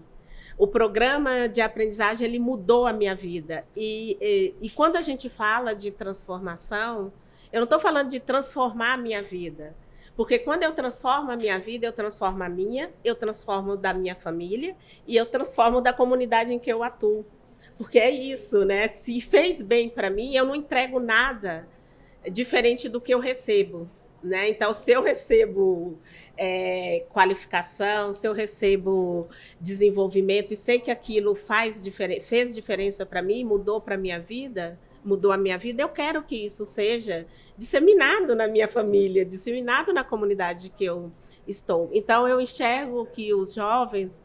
O programa de aprendizagem, ele mudou a minha vida. E quando a gente fala de transformação, eu não estou falando de transformar a minha vida. Porque quando eu transformo a minha vida, eu transformo a minha, eu transformo da minha família e eu transformo da comunidade em que eu atuo. Porque é isso, né? Se fez bem para mim, eu não entrego nada diferente do que eu recebo, né? Então, se eu recebo qualificação, se eu recebo desenvolvimento e sei que aquilo fez diferença para mim, mudou a minha vida, eu quero que isso seja disseminado na minha família, disseminado na comunidade que eu estou. Então, eu enxergo que os jovens...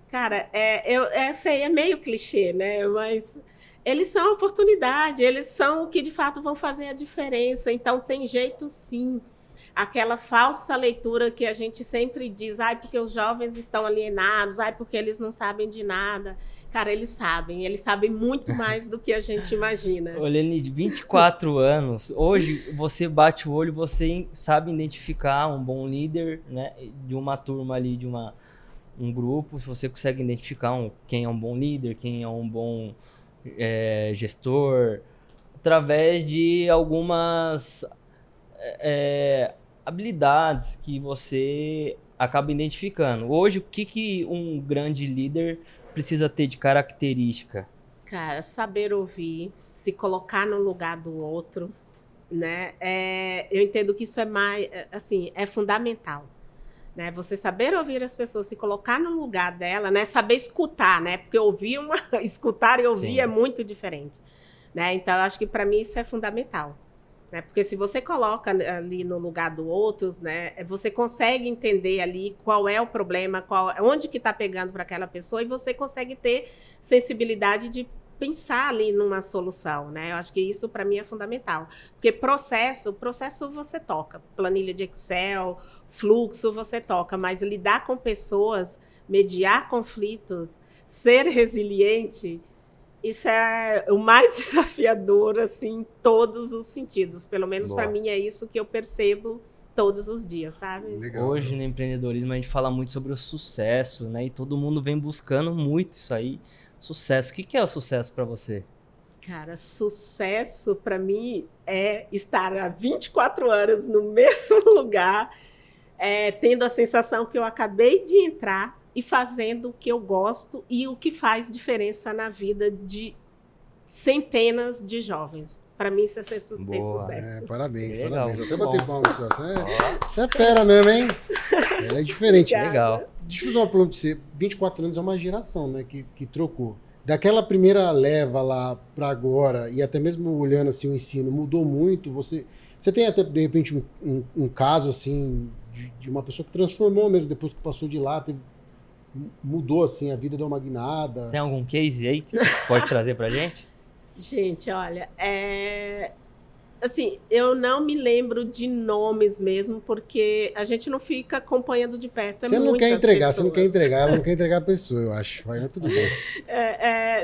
Cara, essa aí é meio clichê, né? Mas eles são a oportunidade, eles são o que de fato vão fazer a diferença. Então, tem jeito sim. Aquela falsa leitura que a gente sempre diz, porque os jovens estão alienados, porque eles não sabem de nada. Cara, eles sabem muito mais do que a gente imagina. Olene, de 24 anos, hoje você bate o olho, você sabe identificar um bom líder, né, de uma turma ali, de um grupo, se você consegue identificar quem é um bom líder, quem é um bom gestor, através de algumas habilidades que você acaba identificando. Hoje, o que um grande líder precisa ter de característica? Cara, saber ouvir, se colocar no lugar do outro, né? Eu entendo que isso é fundamental. Né? Você saber ouvir as pessoas, se colocar no lugar dela, né? Saber escutar, né? Porque escutar e ouvir é muito diferente. Né? Então, eu acho que para mim isso é fundamental. Né? Porque se você coloca ali no lugar do outro, né? Você consegue entender ali qual é o problema, onde que está pegando para aquela pessoa, e você consegue ter sensibilidade de pensar ali numa solução, né? Eu acho que isso para mim é fundamental, porque processo você toca, planilha de Excel, fluxo você toca, mas lidar com pessoas, mediar conflitos, ser resiliente, isso é o mais desafiador, assim, em todos os sentidos. Pelo menos para mim é isso que eu percebo todos os dias, sabe? Legal. Hoje no empreendedorismo a gente fala muito sobre o sucesso, né? E todo mundo vem buscando muito isso aí. Sucesso. O que é o sucesso para você? Cara, sucesso para mim é estar há 24 anos no mesmo lugar, tendo a sensação que eu acabei de entrar e fazendo o que eu gosto e o que faz diferença na vida de centenas de jovens. Para mim, isso é ter sucesso. Parabéns, legal, parabéns. Até bater palmas, você é fera mesmo, hein? É diferente. Legal. Deixa eu fazer uma pergunta pra você. 24 anos é uma geração, né, que trocou. Daquela primeira leva lá para agora, e até mesmo olhando assim o ensino, mudou muito? Você tem até, de repente, um caso assim de uma pessoa que transformou mesmo depois que passou de lá, mudou assim, a vida deu uma guinada? Tem algum case aí que você pode trazer pra gente? Gente, olha, Assim, eu não me lembro de nomes mesmo, porque a gente não fica acompanhando de perto. Você não quer entregar, você não quer entregar, ela não quer entregar a pessoa, eu acho. Vai, tudo bem.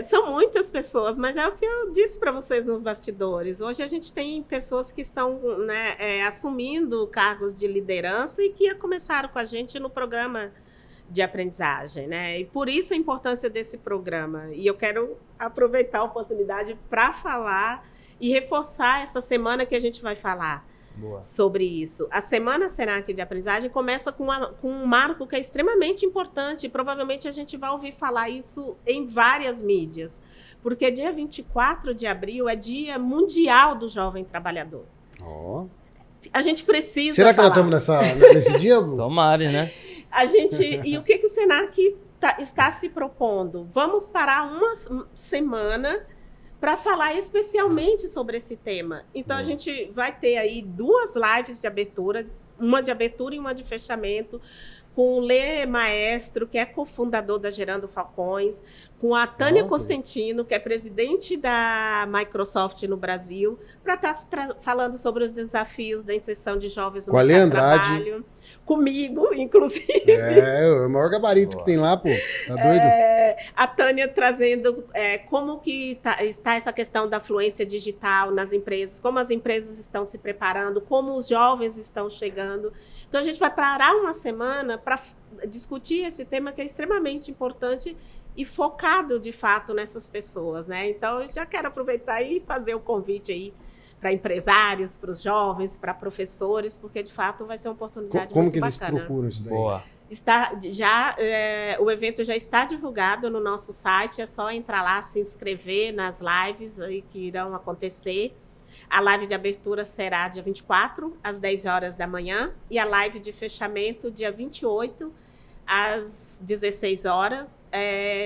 São muitas pessoas, mas é o que eu disse para vocês nos bastidores. Hoje a gente tem pessoas que estão, né, assumindo cargos de liderança e que começaram com a gente no programa de aprendizagem, né? E por isso a importância desse programa. E eu quero aproveitar a oportunidade para falar e reforçar essa semana que a gente vai falar sobre isso. A Semana Senac de Aprendizagem começa com um marco que é extremamente importante. E provavelmente a gente vai ouvir falar isso em várias mídias. Porque dia 24 de abril é Dia Mundial do Jovem Trabalhador. Oh. A gente precisa Será que falar. nós estamos nesse dia? Tomara, né? E o que o Senac está se propondo? Vamos parar uma semana para falar especialmente sobre esse tema. Então, a gente vai ter aí 2 lives de abertura, uma de abertura e uma de fechamento, com o Lê Maestro, que é cofundador da Gerando Falcões, com a Tânia Cosentino, que é presidente da Microsoft no Brasil, para estar falando sobre os desafios da inserção de jovens no mercado de trabalho. Comigo, inclusive. É o maior gabarito que tem lá, pô. Tá doido? A Tânia trazendo como que está essa questão da fluência digital nas empresas, como as empresas estão se preparando, como os jovens estão chegando. Então, a gente vai parar uma semana para discutir esse tema que é extremamente importante e focado, de fato, nessas pessoas, né? Então, eu já quero aproveitar e fazer o convite aí para empresários, para os jovens, para professores, porque, de fato, vai ser uma oportunidade muito bacana. Como que eles procuram isso daí? Boa. O evento já está divulgado no nosso site, é só entrar lá, se inscrever nas lives aí que irão acontecer. A live de abertura será dia 24, às 10 horas da manhã, e a live de fechamento dia 28, às 16 horas,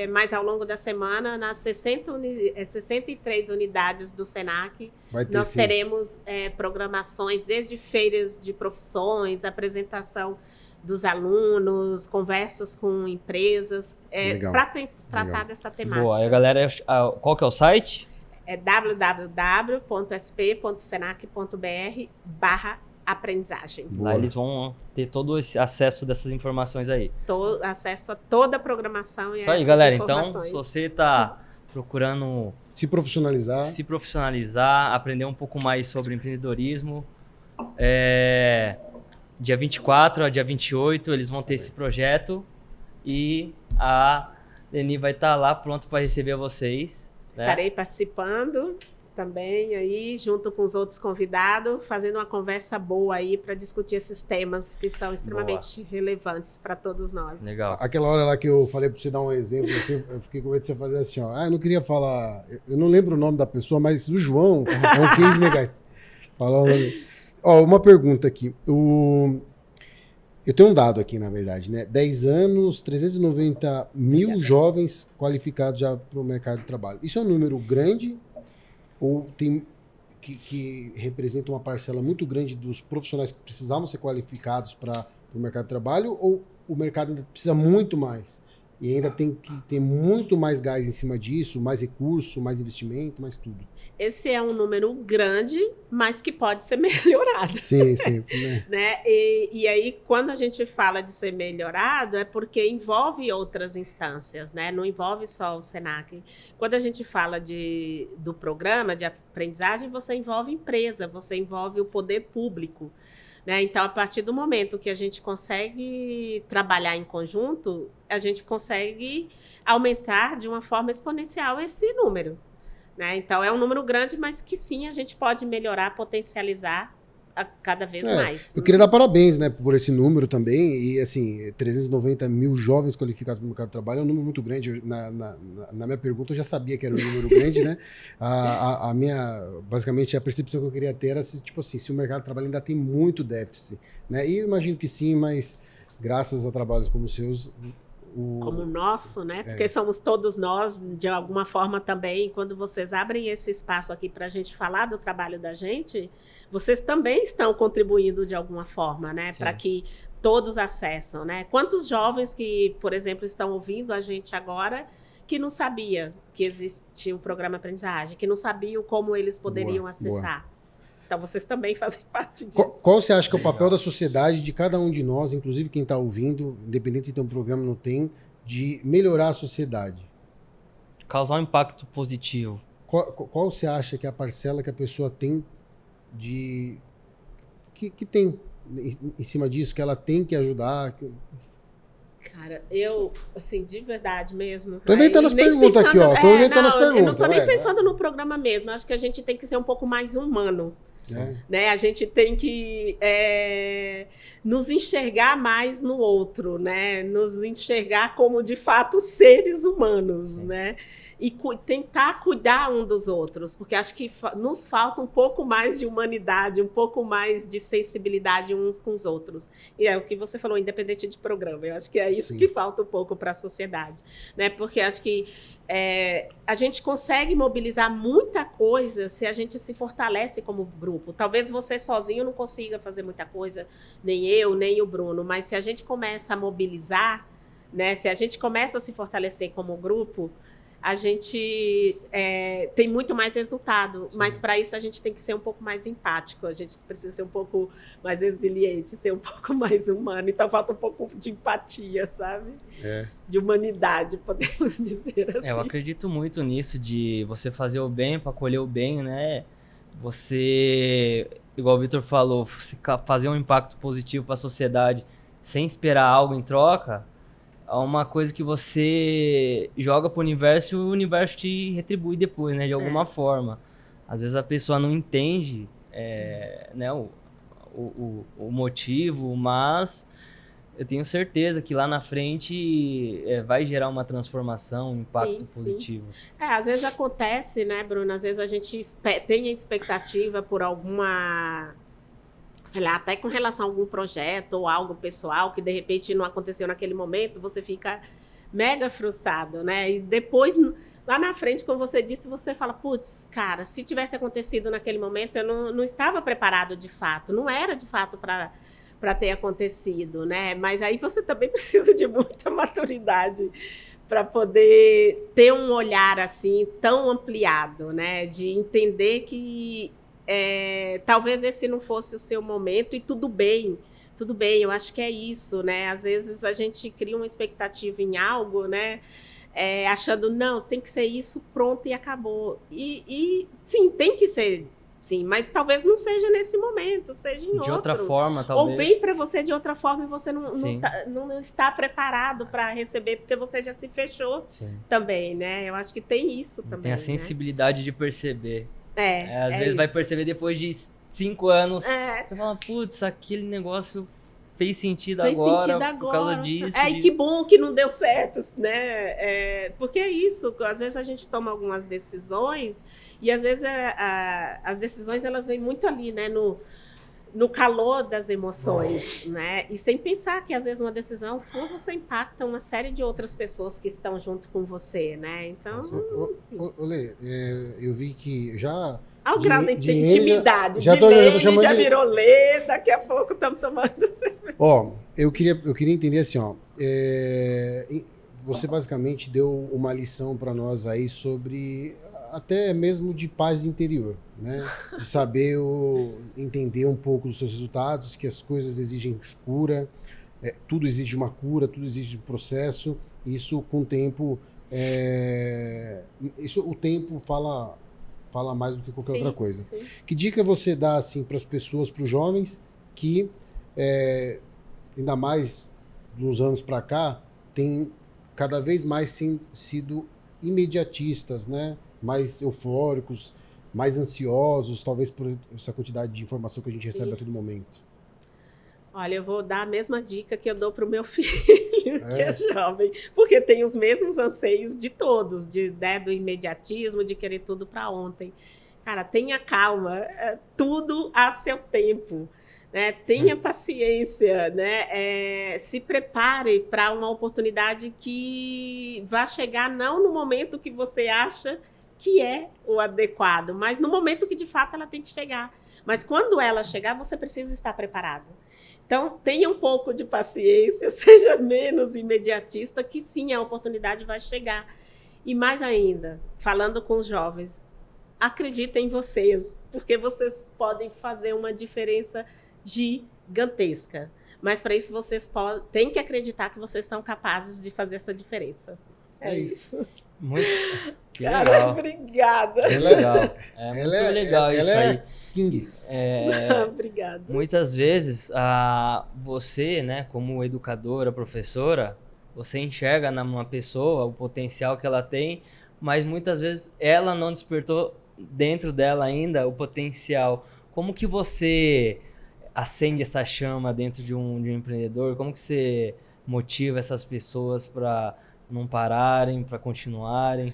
mas ao longo da semana, nas 63 unidades do Senac, nós teremos programações desde feiras de profissões, apresentação dos alunos, conversas com empresas, para tratar dessa temática. Boa, aí, galera, qual que é o site? É www.sp.senac.br/aprendizagem. Lá eles vão ter todo esse acesso dessas informações aí. Acesso a toda a programação e isso aí, galera. Então, se você está procurando se profissionalizar, aprender um pouco mais sobre empreendedorismo, dia 24 a dia 28 eles vão ter esse projeto e a Leni vai estar lá pronta para receber vocês. Estarei participando também aí, junto com os outros convidados, fazendo uma conversa boa aí para discutir esses temas que são extremamente relevantes para todos nós. Legal. Aquela hora lá que eu falei para você dar um exemplo, eu fiquei com medo de você fazer assim, ó. Eu não queria falar, eu não lembro o nome da pessoa, mas o João é um case negativo. Uma pergunta aqui. Eu tenho um dado aqui, na verdade, né? 10 anos, 390 mil jovens qualificados já para o mercado de trabalho. Isso é um número grande ou tem que representa uma parcela muito grande dos profissionais que precisavam ser qualificados para o mercado de trabalho, ou o mercado ainda precisa muito mais? E ainda tem que ter muito mais gás em cima disso, mais recurso, mais investimento, mais tudo. Esse é um número grande, mas que pode ser melhorado. Sim. Né? E aí, quando a gente fala de ser melhorado, é porque envolve outras instâncias, né? Não envolve só o Senac. Quando a gente fala do programa de aprendizagem, você envolve empresa, você envolve o poder público. Né? Então, a partir do momento que a gente consegue trabalhar em conjunto, a gente consegue aumentar de uma forma exponencial esse número. Né? Então, é um número grande, mas que sim, a gente pode melhorar, potencializar cada vez mais. Eu queria dar parabéns, né, por esse número também. E, assim, 390 mil jovens qualificados para o mercado de trabalho é um número muito grande. Na minha pergunta, eu já sabia que era um número grande, né? Basicamente, a percepção que eu queria ter era, tipo assim, se o mercado de trabalho ainda tem muito déficit, né? E eu imagino que sim, mas graças a trabalhos como os seus... Como o nosso, né? Porque somos todos nós, de alguma forma também. Quando vocês abrem esse espaço aqui para a gente falar do trabalho da gente, vocês também estão contribuindo de alguma forma, né? Para que todos acessam, né? Quantos jovens que, por exemplo, estão ouvindo a gente agora que não sabia que existia o programa aprendizagem, que não sabiam como eles poderiam acessar. Então, vocês também fazem parte disso. Qual você acha que é o papel da sociedade, de cada um de nós, inclusive quem está ouvindo, independente se tem um programa ou não tem, de melhorar a sociedade? Causar um impacto positivo. Qual você acha que é a parcela que a pessoa tem que tem em cima disso, que ela tem que ajudar? Cara, eu, assim, de verdade mesmo. Tô inventando as perguntas aqui, ó. Tô inventando as perguntas. Eu não tô nem pensando no programa mesmo. Acho que a gente tem que ser um pouco mais humano. Né? A gente tem que nos enxergar mais no outro, né? Nos enxergar como, de fato, seres humanos, né? E tentar cuidar um dos outros, porque acho que nos falta um pouco mais de humanidade, um pouco mais de sensibilidade uns com os outros. E é o que você falou, independente de programa. Eu acho que é isso que falta um pouco para a sociedade, né? Porque acho que a gente consegue mobilizar muita coisa se a gente se fortalece como grupo. Talvez você sozinho não consiga fazer muita coisa, nem eu, nem o Bruno, mas se a gente começa a mobilizar, né? Se a gente começa a se fortalecer como grupo, a gente tem muito mais resultado. Sim. Mas para isso a gente tem que ser um pouco mais empático, a gente precisa ser um pouco mais resiliente, ser um pouco mais humano. Então falta um pouco de empatia, sabe? De humanidade, podemos dizer assim. Eu acredito muito nisso, de você fazer o bem para colher o bem, né? Você, igual o Vitor falou, fazer um impacto positivo para a sociedade sem esperar algo em troca, é uma coisa que você joga pro universo e o universo te retribui depois, né? De alguma forma. Às vezes a pessoa não entende né, o motivo, mas eu tenho certeza que lá na frente vai gerar uma transformação, um impacto positivo. Sim. Às vezes acontece, né, Bruno? Às vezes a gente tem a expectativa por alguma... sei lá, até com relação a algum projeto ou algo pessoal que de repente não aconteceu naquele momento, você fica mega frustrado, né? E depois, lá na frente, como você disse, você fala, putz, cara, se tivesse acontecido naquele momento, eu não estava preparado de fato, não era de fato para ter acontecido, né? Mas aí você também precisa de muita maturidade para poder ter um olhar assim tão ampliado, né? De entender que talvez esse não fosse o seu momento e tudo bem, eu acho que é isso, né? Às vezes a gente cria uma expectativa em algo, né? Achando, não, tem que ser isso, pronto e acabou. E sim, tem que ser, sim, mas talvez não seja nesse momento, seja em outro. De outra forma, talvez. Ou vem para você de outra forma e você não está preparado para receber, porque você já se fechou também, né? Eu acho que tem isso também. Tem a sensibilidade de perceber. Às vezes isso. vai perceber depois de 5 anos. Você fala, putz, aquele negócio fez sentido agora por causa disso. E que bom que não deu certo, né? Porque é isso, às vezes a gente toma algumas decisões e às vezes as decisões elas vêm muito ali, né? No calor das emoções, né? E sem pensar que às vezes uma decisão sua você impacta uma série de outras pessoas que estão junto com você, né? Então... Lê, eu vi que já... Olha o grau de intimidade. Já virou Lê, daqui a pouco estamos tomando... Ó, eu queria entender assim, ó. Você basicamente deu uma lição para nós aí sobre... até mesmo de paz interior, né? De saber entender um pouco dos seus resultados, que as coisas exigem cura, tudo exige uma cura, tudo exige um processo. Isso com o tempo, o tempo fala mais do que qualquer outra coisa. Sim. Que dica você dá assim para as pessoas, para os jovens que ainda mais dos anos para cá tem cada vez mais sido imediatistas, né? Mais eufóricos, mais ansiosos, talvez por essa quantidade de informação que a gente recebe a todo momento? Olha, eu vou dar a mesma dica que eu dou para o meu filho, que é jovem, porque tem os mesmos anseios de todos, do imediatismo, de querer tudo para ontem. Cara, tenha calma, tudo a seu tempo. Né? Tenha paciência, né? Se prepare para uma oportunidade que vai chegar não no momento que você acha que é o adequado, mas no momento que de fato ela tem que chegar. Mas quando ela chegar, você precisa estar preparado. Então, tenha um pouco de paciência, seja menos imediatista, que sim, a oportunidade vai chegar. E mais ainda, falando com os jovens, acredita em vocês, porque vocês podem fazer uma diferença gigantesca. Mas para isso vocês têm que acreditar que vocês são capazes de fazer essa diferença. É isso. Muito que Cara, legal. obrigada. Que legal. É muito legal isso ela aí. é King. Obrigada. Muitas vezes, você, né, como educadora, professora, você enxerga numa pessoa o potencial que ela tem, mas muitas vezes ela não despertou dentro dela ainda o potencial. Como que você acende essa chama dentro de um empreendedor? Como que você motiva essas pessoas para não pararem, para continuarem?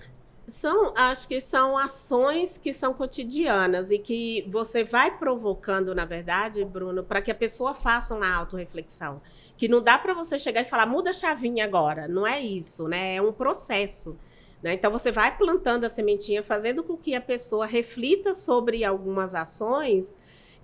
Acho que são ações que são cotidianas e que você vai provocando, na verdade, Bruno, para que a pessoa faça uma autorreflexão. Que não dá para você chegar e falar, muda a chavinha agora. Não é isso, né? É um processo. Né? Então, você vai plantando a sementinha, fazendo com que a pessoa reflita sobre algumas ações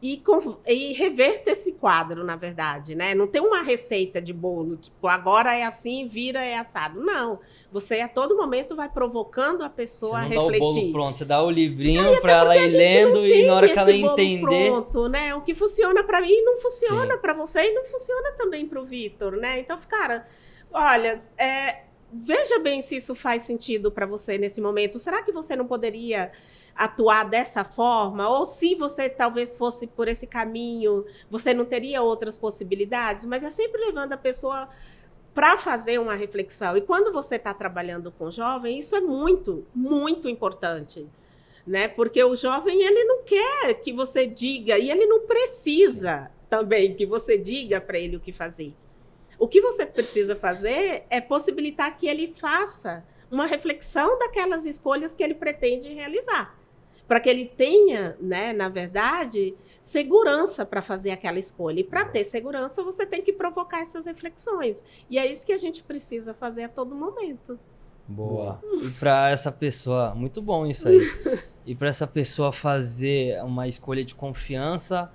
e reverta esse quadro, na verdade, né? Não tem uma receita de bolo, tipo, agora é assim, vira é assado. Não. Você, a todo momento, vai provocando a pessoa a refletir. Você não dá o bolo pronto, você dá o livrinho para ela ir lendo e na hora que ela entender... Pronto, né? O que funciona para mim não funciona para você e não funciona também para o Vitor, né? Então, cara, olha, veja bem se isso faz sentido para você nesse momento. Será que você não poderia atuar dessa forma? Ou se você talvez fosse por esse caminho, você não teria outras possibilidades? Mas é sempre levando a pessoa para fazer uma reflexão. E quando você está trabalhando com jovem, isso é muito, muito importante. Né? Porque o jovem, ele não quer que você diga, e ele não precisa também que você diga para ele o que fazer. O que você precisa fazer é possibilitar que ele faça uma reflexão daquelas escolhas que ele pretende realizar. Para que ele tenha, né, na verdade, segurança para fazer aquela escolha. E para ter segurança, você tem que provocar essas reflexões. E é isso que a gente precisa fazer a todo momento. Boa. E para essa pessoa, muito bom isso aí. E para essa pessoa fazer uma escolha de confiança,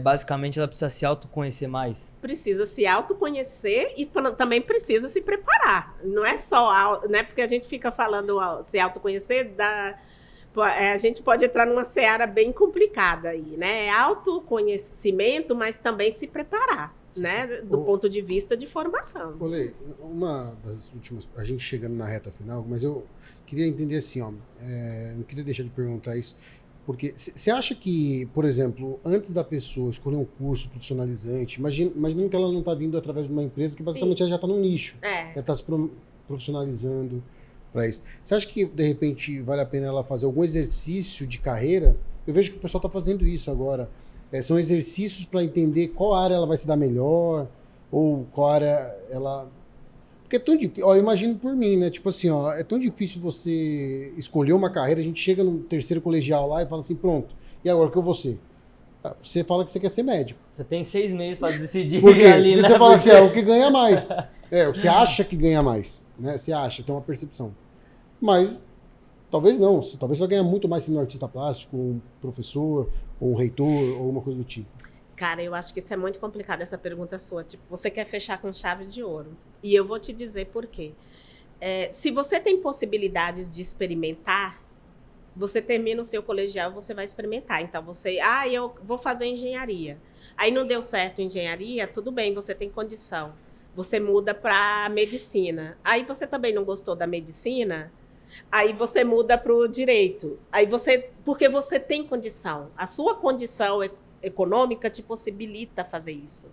basicamente ela precisa se autoconhecer mais. Precisa se autoconhecer e também precisa se preparar. Não é só, né, porque a gente fica falando se autoconhecer, a gente pode entrar numa seara bem complicada aí, né? É autoconhecimento, mas também se preparar, né? Do ponto de vista de formação. Olê, uma das últimas, a gente chegando na reta final, mas eu queria entender assim, ó, não queria deixar de perguntar isso, porque você acha que, por exemplo, antes da pessoa escolher um curso profissionalizante, imagina que ela não está vindo através de uma empresa que basicamente ela já está num nicho, ela está se profissionalizando para isso. Você acha que, de repente, vale a pena ela fazer algum exercício de carreira? Eu vejo que o pessoal está fazendo isso agora. São exercícios para entender qual área ela vai se dar melhor, ou qual área ela... Porque é tão difícil, ó, eu imagino por mim, né? Tipo assim, ó, é tão difícil você escolher uma carreira, a gente chega no terceiro colegial lá e fala assim, pronto, e agora o que eu vou ser? Você fala que você quer ser médico. Você tem 6 meses para decidir. Por quê? Ali, porque né? você fala assim, o que ganha mais. Você acha que ganha mais, né? Você acha, tem uma percepção. Mas talvez não. Talvez você vai ganhar muito mais sendo um artista plástico, um professor, ou um reitor, ou uma coisa do tipo. Cara, eu acho que isso é muito complicado, essa pergunta sua. Tipo, você quer fechar com chave de ouro. E eu vou te dizer por quê. Se você tem possibilidades de experimentar, você termina o seu colegial, você vai experimentar. Então, eu vou fazer engenharia. Aí não deu certo engenharia, tudo bem, você tem condição. Você muda para medicina. Aí você também não gostou da medicina, aí você muda para o direito. Porque você tem condição. A sua condição econômica te possibilita fazer isso.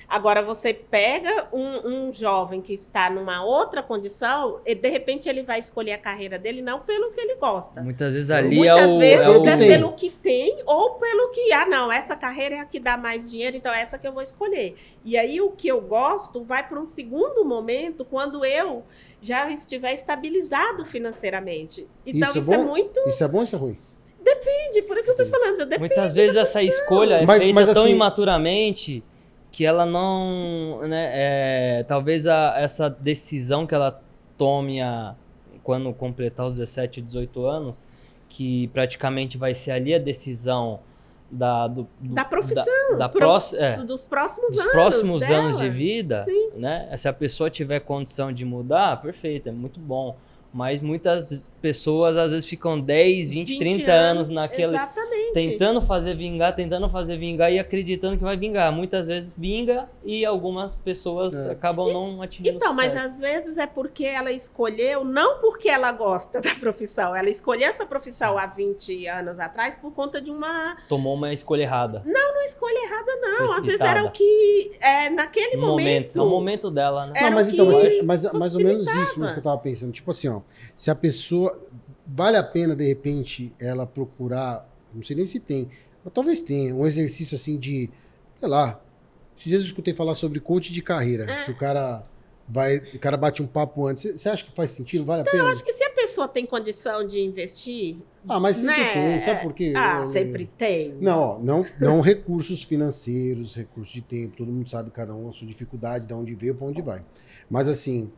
Agora, você pega um jovem que está numa outra condição e, de repente, ele vai escolher a carreira dele não pelo que ele gosta. Muitas vezes ali Muitas vezes é pelo que tem ou pelo que... não, essa carreira é a que dá mais dinheiro, então é essa que eu vou escolher. E aí, o que eu gosto vai para um segundo momento, quando eu já estiver estabilizado financeiramente. Então, isso é muito... Isso é bom ou isso é ruim? Depende, por isso que eu estou te falando. Depende. Muitas vezes essa escolha é feita tão imaturamente que ela não, né, talvez essa decisão que ela tome quando completar os 17, 18 anos, que praticamente vai ser ali a decisão da profissão, dos próximos anos dela. De vida, né? Se a pessoa tiver condição de mudar, perfeito, é muito bom. Mas muitas pessoas às vezes ficam 10, 20, 30 anos naquele... Exatamente. Tentando fazer vingar e acreditando que vai vingar. Muitas vezes vinga e algumas pessoas acabam não atingindo Então, mas sucesso. às vezes é porque ela escolheu, não porque ela gosta da profissão, ela escolheu essa profissão há 20 anos atrás por conta de uma... Tomou uma escolha errada. Não escolha errada, não. Às vezes Precipitada. era o que, naquele momento... É o momento dela, né? Era Não, mas o então, que mais ou menos isso possibilitava. mesmo que eu tava pensando. Tipo assim, ó, se a pessoa... Vale a pena, de repente, ela procurar, não sei nem se tem, mas talvez tenha, um exercício assim de, sei lá, esses dias eu escutei falar sobre coach de carreira, que o cara bate um papo antes. Você acha que faz sentido? Vale a pena? Eu acho que se a pessoa tem condição de investir... Ah, mas sempre né? tem, sabe por quê? Sempre tem. Não, ó, não recursos financeiros, recursos de tempo, todo mundo sabe cada um a sua dificuldade, de onde veio, para onde vai. Mas assim,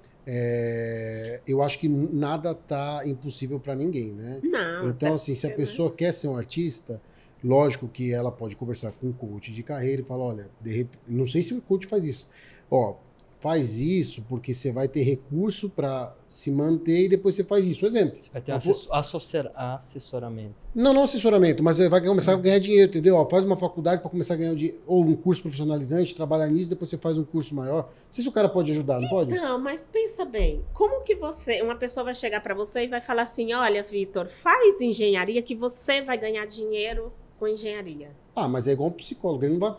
eu acho que nada tá impossível para ninguém, né? Não. Então, até assim, se a porque, né? pessoa quer ser um artista, lógico que ela pode conversar com um coach de carreira e falar, olha, não sei se o coach faz isso. Ó, faz isso porque você vai ter recurso para se manter e depois você faz isso. Por exemplo. Vai ter um assessoramento. Não assessoramento, mas você vai começar a ganhar dinheiro, entendeu? Ó, faz uma faculdade para começar a ganhar dinheiro, ou um curso profissionalizante, trabalhar nisso, depois você faz um curso maior. Não sei se o cara pode ajudar, não pode? Não, mas pensa bem, como que uma pessoa vai chegar para você e vai falar assim, olha, Vitor, faz engenharia que você vai ganhar dinheiro com engenharia. Ah, mas é igual um psicólogo, ele não vai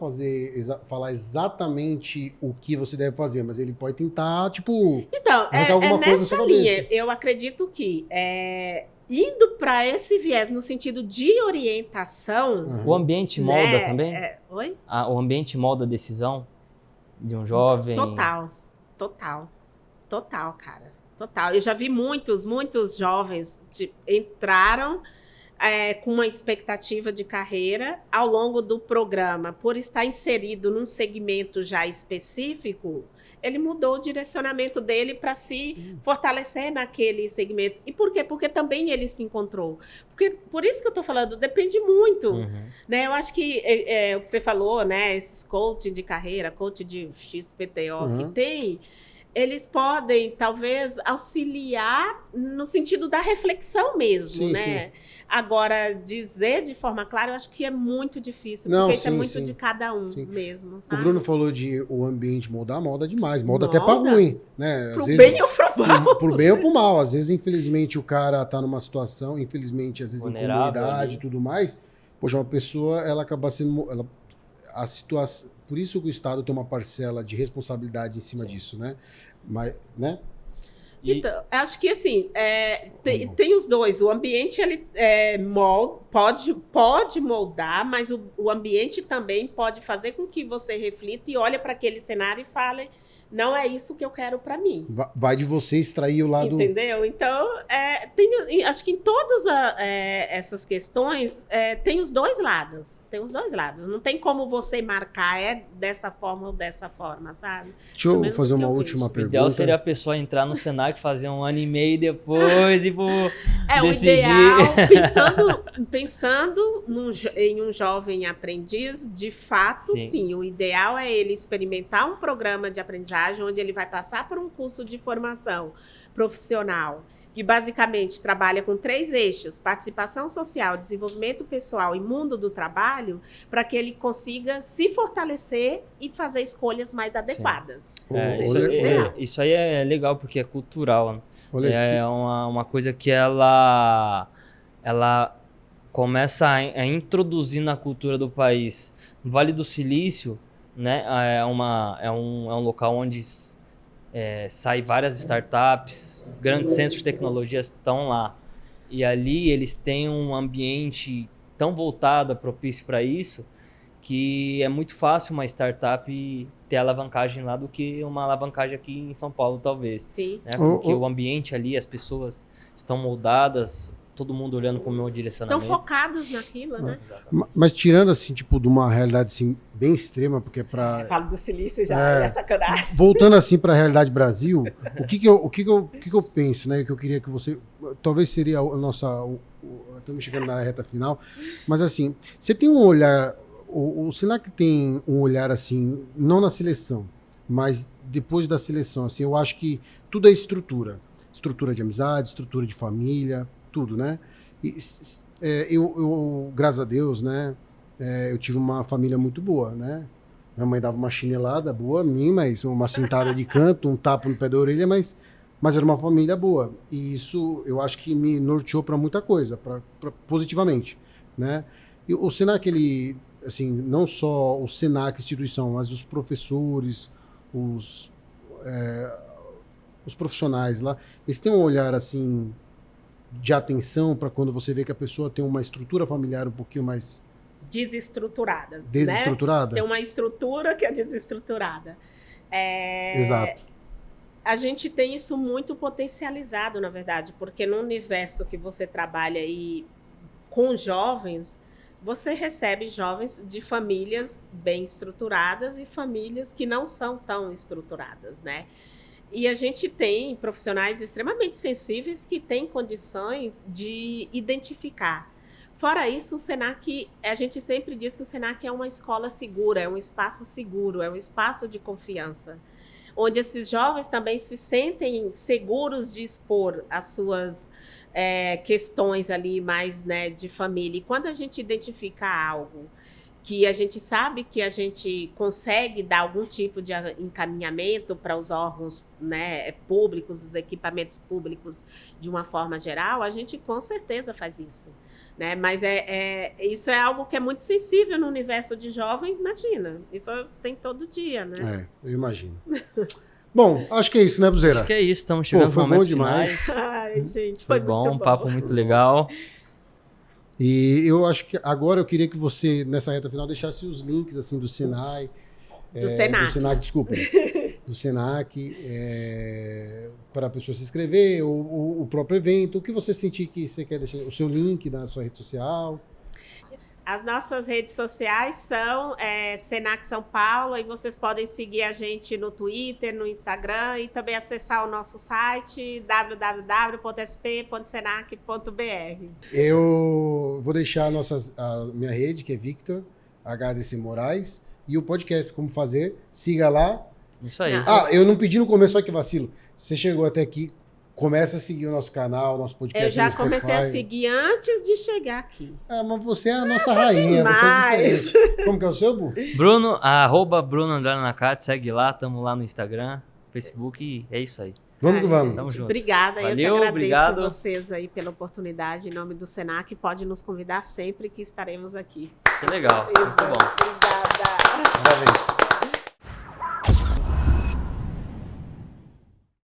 falar exatamente o que você deve fazer, mas ele pode tentar, tipo, Então, arrancar alguma coisa na nessa sua linha, cabeça. eu acredito que indo para esse viés no sentido de orientação, O ambiente molda né, também? Oi? O ambiente molda a decisão de um jovem? Total, cara. Total. Eu já vi muitos jovens entraram com uma expectativa de carreira ao longo do programa, por estar inserido num segmento já específico, ele mudou o direcionamento dele para se fortalecer naquele segmento. E por quê? Porque também ele se encontrou. Por isso que eu estou falando, depende muito. Né? Eu acho que o que você falou, né? Esses coaching de carreira, coach de XPTO que tem, eles podem, talvez, auxiliar no sentido da reflexão mesmo, né? Sim. Agora, dizer de forma clara, eu acho que é muito difícil, porque isso é muito de cada um mesmo, sabe? O Bruno falou de o ambiente molda demais, molda até para ruim, né? Pro bem ou pro mal. Pro bem ou pro mal. Às vezes, infelizmente, o cara tá numa situação, infelizmente, às vezes vulnerável, em comunidade e tudo mais, poxa, uma pessoa, ela acaba sendo... a situação... Por isso que o Estado tem uma parcela de responsabilidade em cima disso, né? Mas, né? Então, acho que assim, tem os dois. O ambiente ele pode moldar, mas o ambiente também pode fazer com que você reflita e olhe para aquele cenário e fale, não é isso que eu quero para mim. Vai de você extrair o lado... Entendeu? Então, acho que em todas essas questões tem os dois lados. Tem os dois lados. Não tem como você marcar dessa forma ou dessa forma, sabe? Deixa eu fazer uma última O pergunta. ideal seria a pessoa entrar no Senac, fazer um ano e meio depois e o decidir. ideal, pensando em um jovem aprendiz, de fato, sim. O ideal é ele experimentar um programa de aprendizagem onde ele vai passar por um curso de formação profissional que basicamente trabalha com 3 eixos: participação social, desenvolvimento pessoal e mundo do trabalho, para que ele consiga se fortalecer e fazer escolhas mais adequadas. Isso aí é legal porque é cultural, né? É uma coisa que ela começa a introduzir na cultura do país. No Vale do Silício, né, é um local onde saem várias startups, grandes centros de tecnologia estão lá. E ali eles têm um ambiente tão voltado, propício para isso, que é muito fácil uma startup ter alavancagem lá do que uma alavancagem aqui em São Paulo, talvez. Sim. Né? Porque o ambiente ali, as pessoas estão moldadas, todo mundo olhando para o meu direcionamento. Estão focados naquilo, né? Mas tirando, assim, tipo, de uma realidade, assim, bem extrema, porque para... Falo do Silício já, é sacanagem. Voltando, assim, para a realidade Brasil, o que eu penso, né? Que eu queria que você... Talvez seria a nossa... Estamos chegando na reta final. Mas, assim, você tem um olhar... O Senac tem um olhar, assim, não na seleção, mas depois da seleção, assim, eu acho que tudo é estrutura. estrutura de amizade, estrutura de família, tudo, né? E eu graças a Deus, né, eu tive uma família muito boa, né? Minha mãe dava uma chinelada boa a mim, mas uma cintada de canto, um tapa no pé da orelha, mas era uma família boa. E isso eu acho que me norteou para muita coisa, positivamente, né? E o Senac, ele, assim, não só o Senac instituição, mas os professores, os profissionais lá, eles têm um olhar, assim, de atenção para quando você vê que a pessoa tem uma estrutura familiar um pouquinho mais Desestruturada. desestruturada? Né? Tem uma estrutura que é desestruturada. Exato. A gente tem isso muito potencializado, na verdade, porque no universo que você trabalha aí com jovens, você recebe jovens de famílias bem estruturadas e famílias que não são tão estruturadas, né? E a gente tem profissionais extremamente sensíveis que têm condições de identificar. Fora isso, o Senac, a gente sempre diz que o Senac é uma escola segura, é um espaço seguro, é um espaço de confiança, onde esses jovens também se sentem seguros de expor as suas questões ali mais, né, de família. E quando a gente identifica algo que a gente sabe que a gente consegue dar algum tipo de encaminhamento para os órgãos, né, públicos, os equipamentos públicos de uma forma geral, a gente com certeza faz isso. Né? Mas isso é algo que é muito sensível no universo de jovens, imagina. Isso tem todo dia, né? Eu imagino. Bom, acho que é isso, né, Buzeira? Acho que é isso, estamos chegando no momento demais. Ai, gente, foi muito bom, um papo muito legal. E eu acho que agora eu queria que você, nessa reta final, deixasse os links assim, do Senai. Do Senac, desculpa. Do Senac, para a pessoa se inscrever, ou o próprio evento, o que você sentir que você quer deixar, o seu link na sua rede social. As nossas redes sociais são Senac São Paulo, e vocês podem seguir a gente no Twitter, no Instagram e também acessar o nosso site www.sp.senac.br. Eu vou deixar a minha rede, que é Victor HDC Moraes, e o podcast Como Fazer. Siga lá. Isso aí. Eu não pedi no começo, só que vacilo. Você chegou até aqui, começa a seguir o nosso canal, nosso podcast. Eu já comecei a seguir antes de chegar aqui. Mas você é a nossa rainha, você é diferente. Como que é o seu, Bu? Bruno, @Bruno_Nakati, segue lá, tamo lá no Instagram, Facebook, e é isso aí. Vamos que vamos. Tamo junto. Obrigada, Valeu, eu que agradeço obrigado. vocês aí pela oportunidade, em nome do Senac, pode nos convidar sempre que estaremos aqui. Que legal, Isso. muito bom. Obrigada. Parabéns.